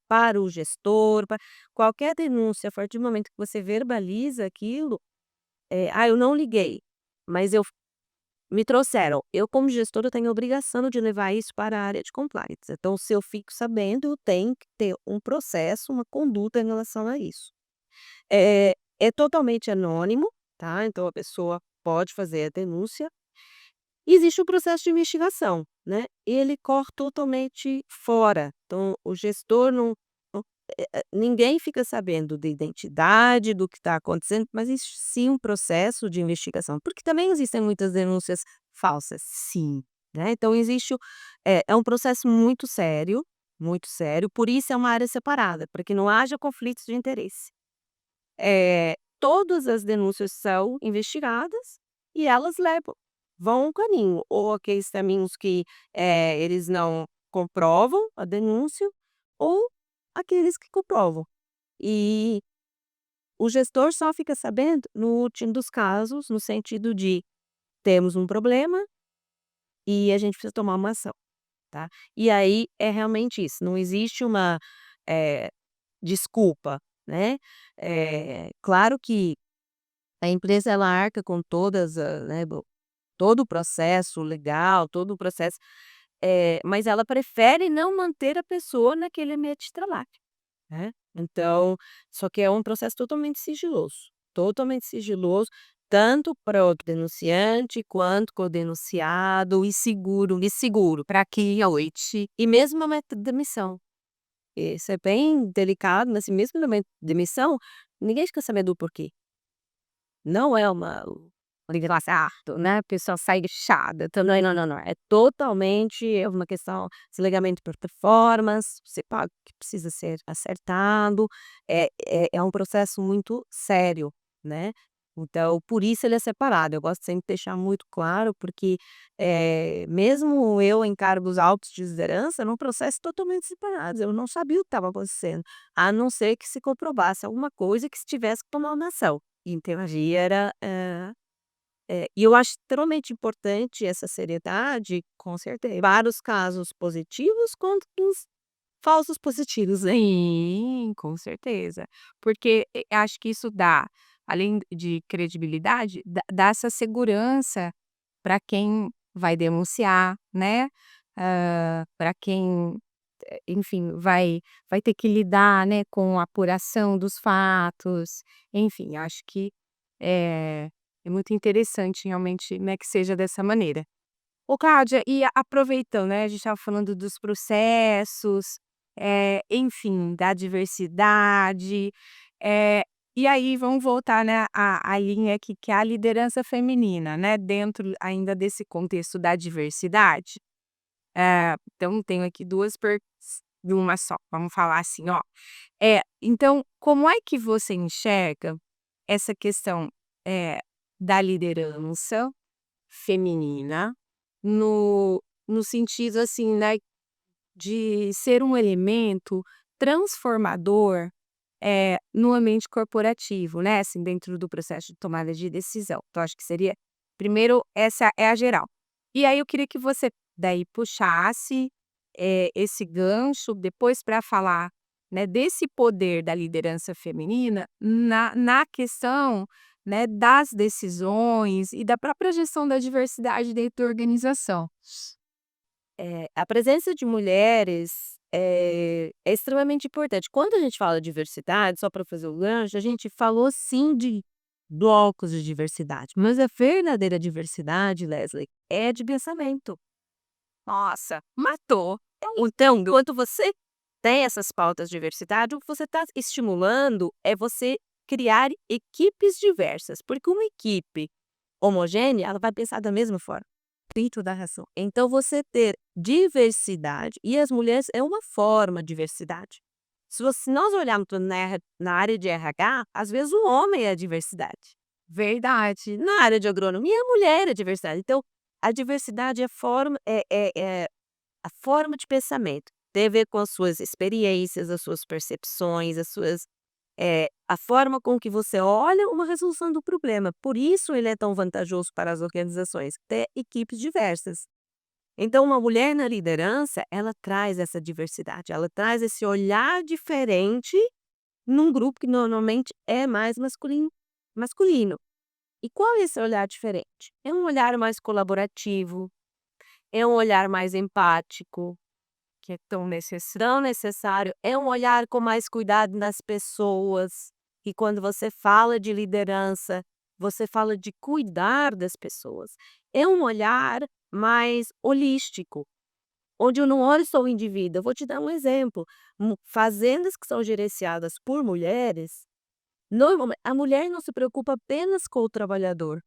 S2: para o gestor, qualquer denúncia, a partir do momento que você verbaliza aquilo, eu não liguei, mas me trouxeram. Eu, como gestora, tenho a obrigação de levar isso para a área de compliance. Então, se eu fico sabendo, eu tenho que ter um processo, uma conduta em relação a isso. É totalmente anônimo, tá? Então a pessoa pode fazer a denúncia. Existe o processo de investigação, né? Ele corre totalmente fora. Então o gestor não ninguém fica sabendo da identidade, do que está acontecendo, mas existe sim um processo de investigação, porque também existem muitas denúncias falsas,
S1: Sim.
S2: né? Então existe é um processo muito sério, por isso é uma área separada, para que não haja conflitos de interesse. Todas as denúncias são investigadas e elas vão um caminho, ou aqueles caminhos que, eles não comprovam a denúncia, ou aqueles que comprovam. E o gestor só fica sabendo no último dos casos, no sentido de: "Temos um problema e a gente precisa tomar uma ação", tá. E aí é realmente isso, não existe uma, eh, desculpa, né. Claro que a empresa ela arca com todas a né, todo o processo legal, todo o processo, mas ela prefere não manter a pessoa naquele ambiente de trabalho, né. Então, só que é um processo totalmente sigiloso, tanto para o denunciante quanto com o denunciado, e seguro
S1: Para quem à noite.
S2: e mesmo no método de demissão. Isso é bem delicado, mas assim, mesmo no método de demissão, ninguém fica sabendo do porquê. Não é uma
S1: Engraçado, né, a pessoa sai inchada
S2: Não,
S1: também.
S2: não, não, não. É totalmente uma questão desligamento por performance, você paga o que precisa ser acertado, é um processo muito sério, né. Então, por isso ele é separado, eu gosto sempre de deixar muito claro, porque, mesmo eu em cargos altos de liderança, era um processo totalmente separado, eu não sabia o que estava acontecendo, a não ser que se comprovasse alguma coisa que se tivesse que tomar uma ação. Então aí era, e eu acho extremamente importante essa seriedade,
S1: Com certeza.
S2: para os casos positivos quanto os falsos positivos, né.
S1: Sim, com certeza. Porque acho que isso dá, além de credibilidade, dá essa segurança para quem vai denunciar, né, para quem, enfim, vai ter que lidar, né, com a apuração dos fatos, enfim, acho que é é muito interessante realmente, né, que seja dessa maneira. Ô Cláudia, e aproveitando, né, a gente estava falando dos processos, enfim, da diversidade, eh, e aí vamos voltar, né, à linha que é a liderança feminina, né, dentro ainda desse contexto da diversidade. Então tenho aqui 2 de uma só, vamos falar assim, ó. Então como é que você enxerga essa questão, eh, da liderança feminina no sentido, assim, né, de ser um elemento transformador, no ambiente corporativo, né, assim, dentro do processo de tomada de decisão. Então acho que seria primeiro essa é a geral. E aí eu queria que você daí puxasse, esse gancho depois para falar, né, desse poder da liderança feminina na questão, né, das decisões e da própria gestão da diversidade dentro da organização.
S2: A presença de mulheres é extremamente importante. Quando a gente fala diversidade, só para fazer o gancho, a gente falou sim de blocos de diversidade, mas a verdadeira diversidade, Leslie, é de pensamento.
S1: Nossa, matou.
S2: Então, quando você tem essas pautas de diversidade, o que você está estimulando é você criar equipes diversas, porque uma equipe homogênea, ela vai pensar da mesma forma. Dentro da razão. Então, você ter diversidade, e as mulheres é uma forma de diversidade. Se nós olharmos na área de RH, às vezes o homem é a diversidade.
S1: Verdade.
S2: Na área de agronomia, a mulher é a diversidade. Então, a diversidade é a forma de pensamento. Tem a ver com as suas experiências, as suas percepções, a forma com que você olha uma resolução do problema. Por isso ele é tão vantajoso para as organizações, ter equipes diversas. Então, uma mulher na liderança, ela traz essa diversidade, ela traz esse olhar diferente num grupo que normalmente é mais masculino. E qual é esse olhar diferente? É um olhar mais colaborativo, é um olhar mais empático,
S1: Que é tão necessário.
S2: tão necessário, é um olhar com mais cuidado nas pessoas. E quando você fala de liderança, você fala de cuidar das pessoas. É um olhar mais holístico, onde eu não olho só o indivíduo. Eu vou te dar um exemplo: fazendas que são gerenciadas por mulheres, normalmente a mulher não se preocupa apenas com o trabalhador.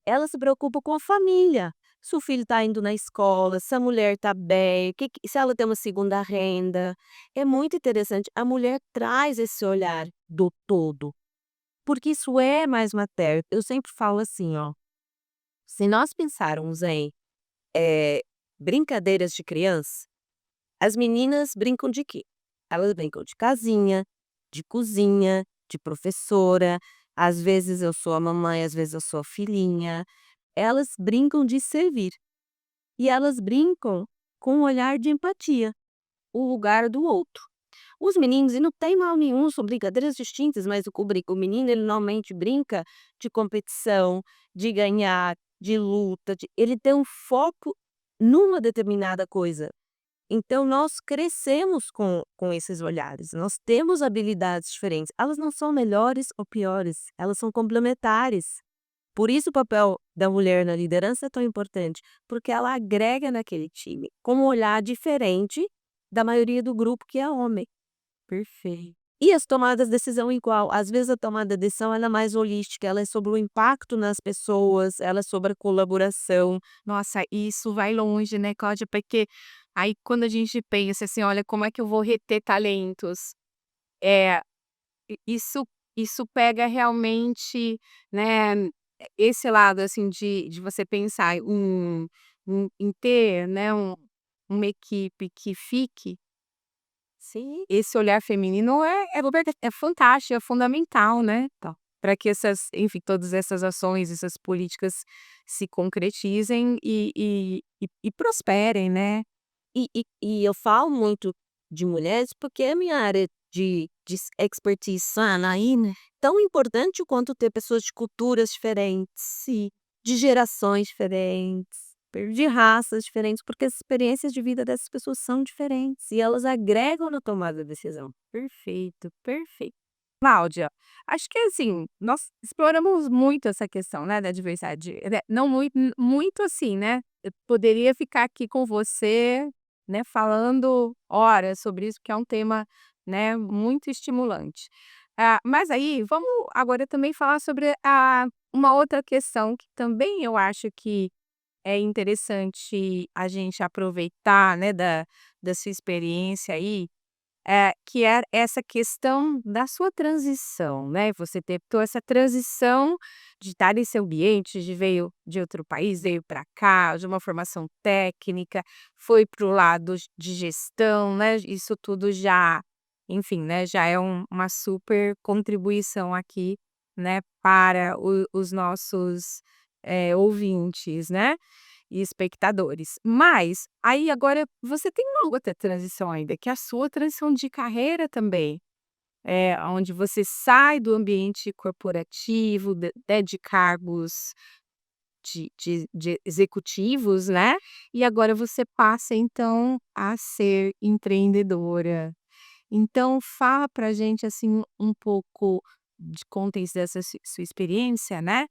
S2: Ela se preocupa com a família, se o filho está indo na escola, se a mulher está bem, se ela tem uma segunda renda. É muito interessante, a mulher traz esse olhar do todo, porque isso é mais materno. Eu sempre falo assim, ó, se nós pensarmos em, eh, brincadeiras de criança, as meninas brincam de quê? Elas brincam de casinha, de cozinha, de professora, às vezes eu sou a mamãe, às vezes eu sou a filhinha. Elas brincam de servir, e elas brincam com um olhar de empatia, o lugar do outro. Os meninos, e não tem mal nenhum, são brincadeiras distintas, mas o menino ele normalmente brinca de competição, de ganhar, de luta, ele tem um foco numa determinada coisa. Então nós crescemos com esses olhares, nós temos habilidades diferentes, elas não são melhores ou piores, elas são complementares. Por isso o papel da mulher na liderança é tão importante, porque ela agrega naquele time, com um olhar diferente da maioria do grupo que é homem.
S1: Perfeito.
S2: E as tomadas de decisão igual, às vezes a tomada de decisão ela é mais holística, ela é sobre o impacto nas pessoas, ela é sobre a colaboração.
S1: Nossa, isso vai longe, né, Cláudia, porque aí quando a gente pensa assim: "Olha, como é que eu vou reter talentos?", é isso pega realmente, né, esse lado, assim, de você pensar em ter, né, uma equipe que fique.
S2: Sim.
S1: Esse olhar feminino é fantástico, é fundamental, né, para que essas, enfim, todas essas ações, essas políticas se concretizem e prosperem, né.
S2: E eu falo muito de mulheres, porque é minha área de expertise sana aí, né, tão importante quanto ter pessoas de culturas diferentes, e de gerações diferentes, de raças diferentes, porque as experiências de vida dessas pessoas são diferentes e elas agregam na tomada de decisão.
S1: Perfeito, perfeito. Cláudia, acho que, assim, nós exploramos muito essa questão, né, da diversidade, né, não muito assim, né, eu poderia ficar aqui com você, né, falando horas sobre isso, porque é um tema, né, muito estimulante. Mas aí vamos agora também falar sobre uma outra questão que também eu acho que é interessante a gente aproveitar, né, da sua experiência aí, que é essa questão da sua transição, né, você teve toda essa transição de estar nesse ambiente, veio de outro país, veio para cá, de uma formação técnica, foi para o lado de gestão, né, isso tudo já, enfim, né, já é uma super contribuição aqui, né, para os nossos, ouvintes, né e espectadores. Mas, aí agora você tem uma outra transição ainda, que é a sua transição de carreira também, onde você sai do ambiente corporativo, de cargos de executivos, né, e agora você passa então a ser empreendedora. Então fala pra gente, assim, um pouco de contexto dessa sua experiência, né,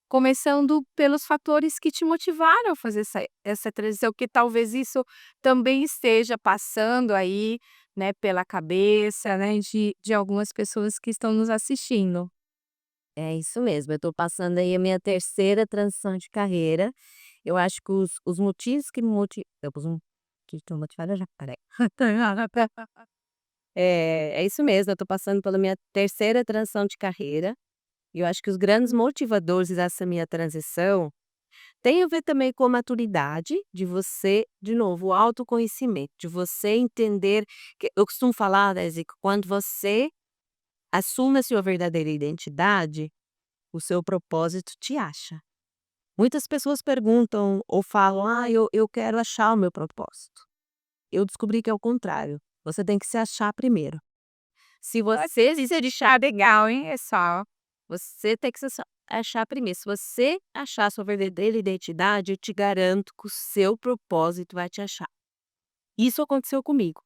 S1: começando pelos fatores que te motivaram a fazer essa transição, que talvez isso também esteja passando aí, né, pela cabeça, né, de algumas pessoas que estão nos assistindo.
S2: É isso mesmo, eu estou passando aí a minha terceira transição de carreira. Eu acho que os motivos que me motivam, que estão motivados já, espera. É isso mesmo, eu estou passando pela minha terceira transição de carreira, e eu acho que os grandes motivadores dessa minha transição têm a ver também com a maturidade de você, de novo, o autoconhecimento, de você entender que eu costumo falar, né, Zico, quando você assume a sua verdadeira identidade, o seu propósito te acha. Muitas pessoas perguntam ou falam: "Ah, eu quero achar o meu propósito". Eu descobri que é o contrário, você tem que se achar primeiro. Se você
S1: Você de chá legal, hein, é só você tem que se achar.
S2: achar primeiro. Se você achar a sua verdadeira identidade, eu te garanto que o seu propósito vai te achar. Isso aconteceu comigo.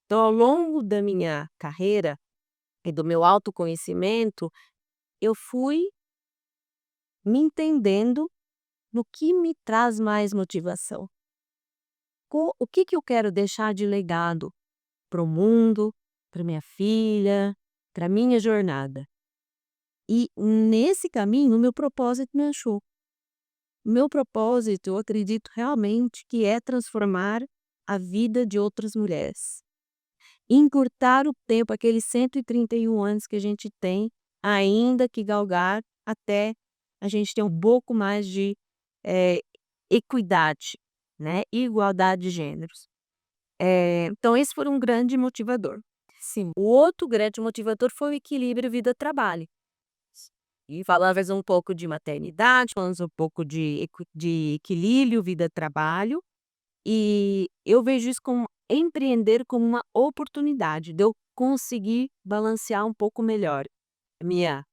S2: Então, ao longo da minha carreira e do meu autoconhecimento, eu fui me entendendo no que me traz mais motivação. O que que eu quero deixar de legado para o mundo, para minha filha, para minha jornada. E nesse caminho, o meu propósito me achou. O meu propósito, eu acredito realmente que é transformar a vida de outras mulheres. Encurtar o tempo, aqueles 131 anos que a gente tem, ainda que galgar até a gente ter um pouco mais de eh, equidade, né? Igualdade de gêneros. Então esse foi um grande motivador.
S1: Sim.
S2: O outro grande motivador foi o equilíbrio vida-trabalho. E falamos um pouco de maternidade, falamos um pouco de equilíbrio vida-trabalho, e eu vejo isso como empreender como uma oportunidade de eu conseguir balancear um pouco melhor a minha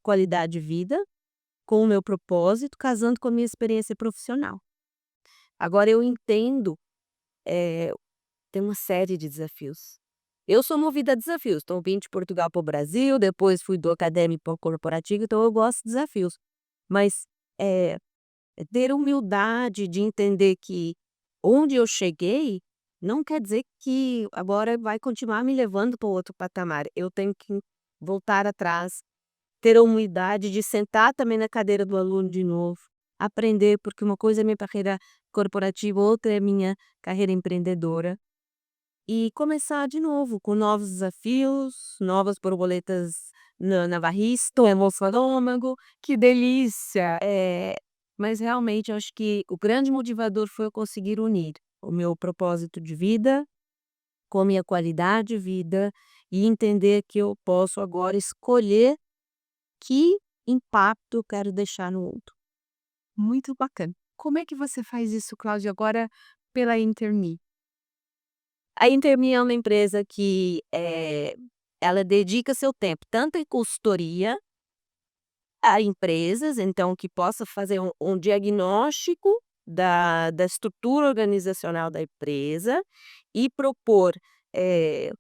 S2: qualidade de vida com o meu propósito, casando com a minha experiência profissional. Agora eu entendo, tem uma série de desafios. Eu sou movida a desafios, então vim de Portugal para o Brasil, depois fui do acadêmico para o corporativo, então eu gosto de desafios. Mas, eh, ter humildade de entender que onde eu cheguei, não quer dizer que agora vai continuar me levando para outro patamar. Eu tenho que voltar atrás, ter a humildade de sentar também na cadeira do aluno de novo, aprender, porque uma coisa é minha carreira corporativa, outra é minha carreira empreendedora. E começar de novo com novos desafios, novas borboletas na barriga, no estômago.
S1: Que delícia!
S2: Mas realmente eu acho que o grande motivador foi eu conseguir unir o meu propósito de vida com a minha qualidade de vida e entender que eu posso agora escolher que impacto eu quero deixar no mundo.
S1: Muito bacana. Como é que você faz isso, Cláudia, agora pela Intermi?
S2: A Intermi é uma empresa que, ela dedica seu tempo tanto em consultoria a empresas, então que possa fazer um diagnóstico da estrutura organizacional da empresa e propor, eh,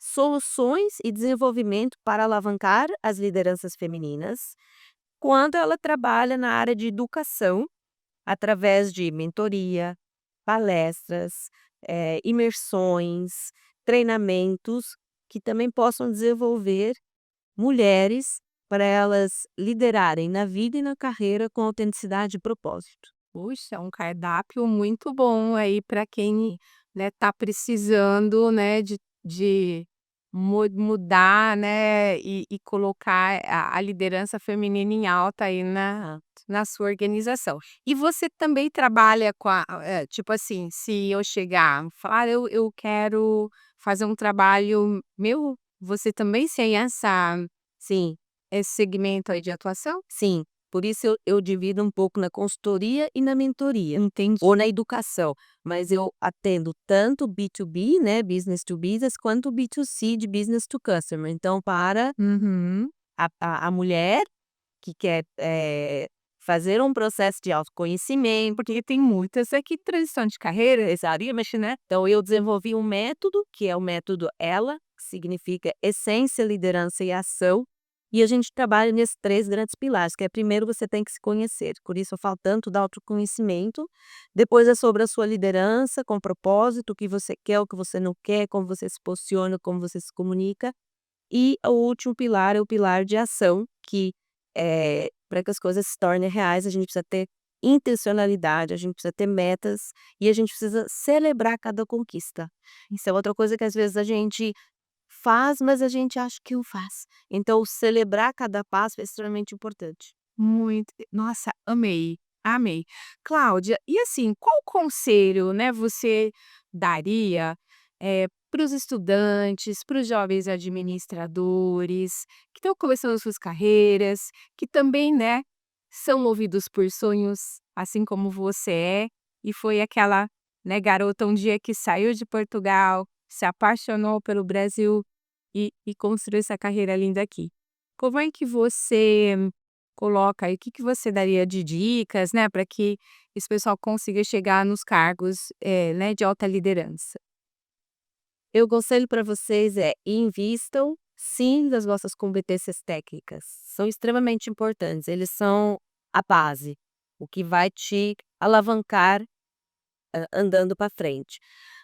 S2: soluções e desenvolvimento para alavancar as lideranças femininas, quando ela trabalha na área de educação, através de mentoria, palestras, imersões, treinamentos, que também possam desenvolver mulheres para elas liderarem na vida e na carreira com autenticidade e propósito.
S1: Puxa, é um cardápio muito bom aí para quem, né, tá precisando, né, de mudar, né, e colocar a liderança feminina em alta aí na sua organização. E você também trabalha com tipo assim, se eu chegar, falar: "Ah, eu quero fazer um trabalho meu", você também tem
S2: Sim,
S1: esse segmento aí de atuação?
S2: sim. Por isso eu divido um pouco na consultoria e na mentoria,
S1: Entendi.
S2: ou na educação, mas eu atendo tanto B2B, né, business to business, quanto B2C, de business to customer. Então para
S1: Uhum.
S2: a mulher que quer, fazer um processo de autoconhecimento.
S1: Porque tem muitas aqui transição de carreira, exatamente, né.
S2: Então eu desenvolvi um método, que é o método ELA, que significa essência, liderança e ação, e a gente trabalha nesses 3 grandes pilares, que é primeiro você tem que se conhecer, por isso eu falo tanto do autoconhecimento, depois é sobre a sua liderança com propósito, o que você quer, o que você não quer, como você se posiciona, como você se comunica, e o último pilar é o pilar de ação, que, para que as coisas se tornem reais, a gente precisa ter intencionalidade, a gente precisa ter metas e a gente precisa celebrar cada conquista. Isso é outra coisa que às vezes a gente faz, mas a gente acha que não faz. Então celebrar cada passo é extremamente importante.
S1: Muito, nossa, amei, amei. Cláudia, e assim, qual conselho, né, você daria, para os estudantes, para os jovens administradores, que estão começando suas carreiras, que também, né, são movidos por sonhos, assim como você é, e foi aquela, né, garota um dia que saiu de Portugal, se apaixonou pelo Brasil e construiu essa carreira linda aqui. como é que você coloca aí, o que que você daria de dicas, né, para que esse pessoal consiga chegar nos cargos, né, de alta liderança?
S2: Eu conselho para vocês invistam sim nas vossas competências técnicas, são extremamente importantes, eles são a base, o que vai te alavancar, andando para frente.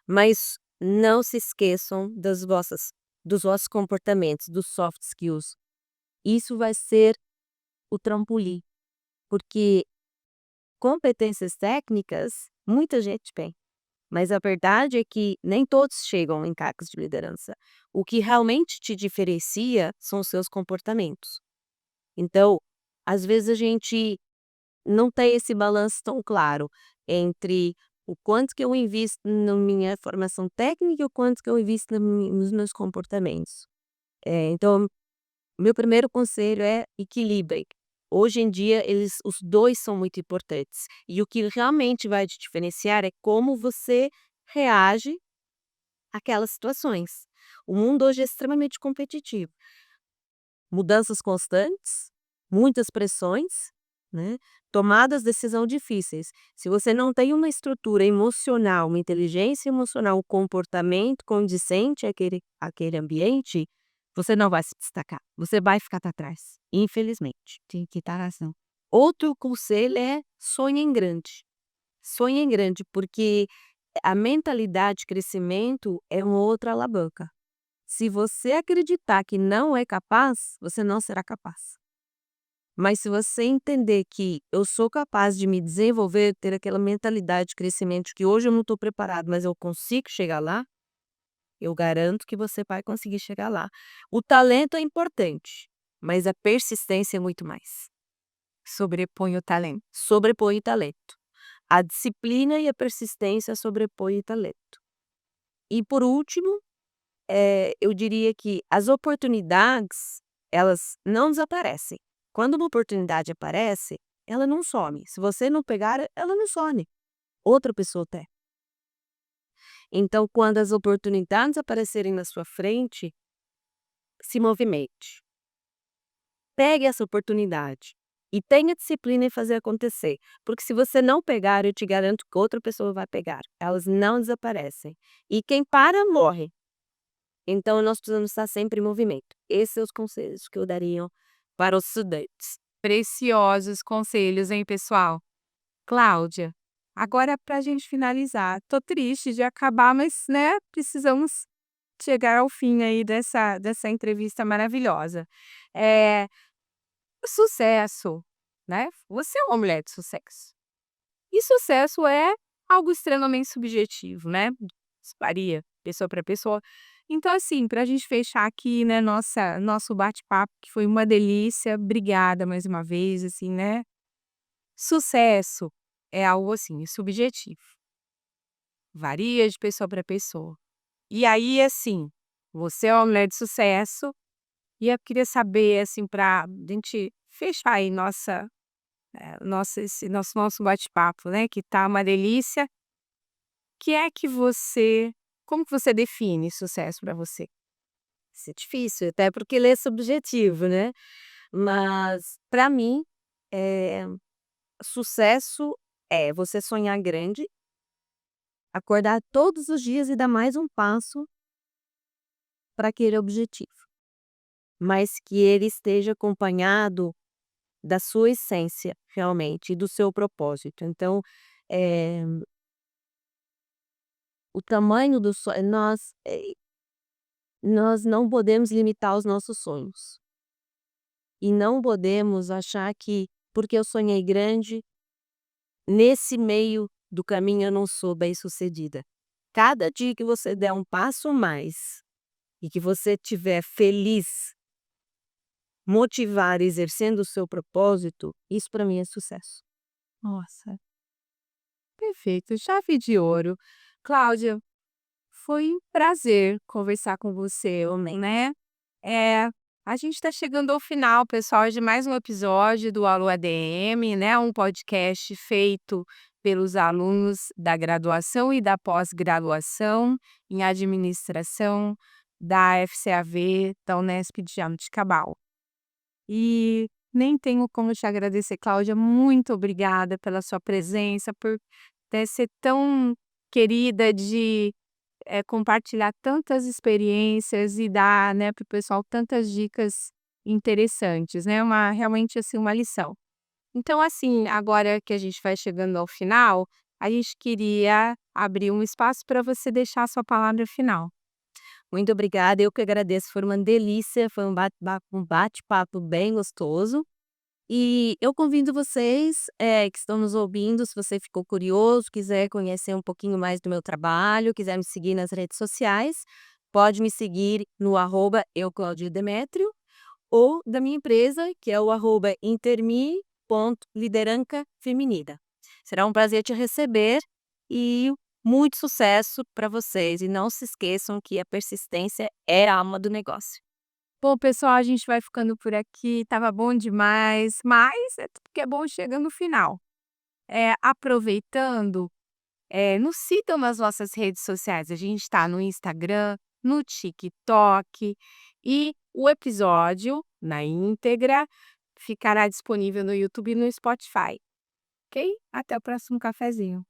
S2: Mas não se esqueçam dos vossos comportamentos, dos soft skills. Isso vai ser o trampolim, porque competências técnicas muita gente tem. Mas a verdade é que nem todos chegam em cargos de liderança. O que realmente te diferencia são os seus comportamentos. Então, às vezes a gente não tem esse balanço tão claro entre o quanto que eu invisto na minha formação técnica e o quanto que eu invisto nos meus comportamentos. Então, meu primeiro conselho é equilibrem. Hoje em dia, os dois são muito importantes. E o que realmente vai te diferenciar é como você reage àquelas situações. O mundo hoje é extremamente competitivo. Mudanças constantes, muitas pressões, né? Tomadas de decisão difíceis. Se você não tem uma estrutura emocional, uma inteligência emocional, um comportamento condizente àquele ambiente, você não vai se destacar. Você vai ficar para trás, infelizmente.
S1: Tem que estar razão.
S2: Outro conselho é sonhe em grande. Sonhe em grande, porque a mentalidade de crescimento é uma outra alavanca. Se você acreditar que não é capaz, você não será capaz. Mas se você entender que eu sou capaz de me desenvolver, ter aquela mentalidade de crescimento que hoje eu não estou preparado, mas eu consigo chegar lá, eu garanto que você vai conseguir chegar lá. O talento é importante, mas a persistência é muito mais.
S1: Sobrepõe o talento.
S2: Sobrepõe o talento. A disciplina e a persistência sobrepõem o talento. E por último, eu diria que as oportunidades, elas não desaparecem. Quando uma oportunidade aparece, ela não some. Se você não pegar, ela não some. Outra pessoa tem. Então, quando as oportunidades aparecerem na sua frente, se movimente. Pegue essa oportunidade e tenha disciplina em fazer acontecer, porque se você não pegar, eu te garanto que outra pessoa vai pegar. Elas não desaparecem. E quem para, morre. Então, nós precisamos estar sempre em movimento. Esses são os conselhos que eu daria para os estudantes.
S1: Preciosos conselhos, hein, pessoal? Cláudia, agora para a gente finalizar, tô triste de acabar, mas, né, precisamos chegar ao fim aí dessa entrevista maravilhosa. É sucesso, né, você é uma mulher de sucesso. E sucesso é algo extremamente subjetivo, né, isso varia pessoa para pessoa. Então, assim, para a gente fechar aqui, né, nosso bate-papo, que foi uma delícia, obrigada mais uma vez, assim, né. Sucesso é algo, assim, subjetivo, varia de pessoa para pessoa. E aí, assim, você é uma mulher de sucesso, e eu queria saber, assim, pra gente fechar aí esse nosso bate-papo, né, que tá uma delícia, que é que você como que você define sucesso para você?
S2: Isso é difícil, até porque ele é subjetivo, né? Mas, para mim, eh, sucesso é você sonhar grande, acordar todos os dias e dar mais um passo para aquele objetivo, mas que ele esteja acompanhado da sua essência, realmente, e do seu propósito. Então, eh, o tamanho do sonho, nós não podemos limitar os nossos sonhos. E não podemos achar que, porque eu sonhei grande, nesse meio do caminho eu não sou bem-sucedida. Cada dia que você der um passo a mais e que você estiver feliz, motivada, exercendo o seu propósito, isso para mim é sucesso.
S1: Nossa, perfeito, chave de ouro. Cláudia, foi um prazer conversar com você,
S2: Amém.
S1: né. É, a gente está chegando ao final, pessoal, de mais um episódio do Alô ADM, né, um podcast feito pelos alunos da graduação e da pós-graduação em administração da FCAV, da Unesp de Jabuticabal. E nem tenho como te agradecer, Cláudia. Muito obrigada pela sua presença, por, né, ser tão querida de compartilhar tantas experiências e dar, né, para o pessoal tantas dicas interessantes, né, realmente, assim, uma lição. Então, assim, agora que a gente vai chegando ao final, a gente queria abrir um espaço para você deixar a sua palavra final.
S2: Muito obrigada, eu que agradeço, foi uma delícia, foi um bate-papo bem gostoso. E eu convido vocês, que estão nos ouvindo, se você ficou curioso, quiser conhecer um pouquinho mais do meu trabalho, quiser me seguir nas redes sociais, pode me seguir no @euclaudiademetrio ou da minha empresa, que é o @intermi.lideranca feminina. Será um prazer te receber e muito sucesso para vocês. E não se esqueçam que a persistência é a alma do negócio.
S1: Bom, pessoal, a gente vai ficando por aqui, estava bom demais, mas é tudo que é bom chega no final. Aproveitando, nos sigam nas nossas redes sociais, a gente está no Instagram, no TikTok e o episódio, na íntegra, ficará disponível no YouTube e no Spotify, ok? Até o próximo cafezinho.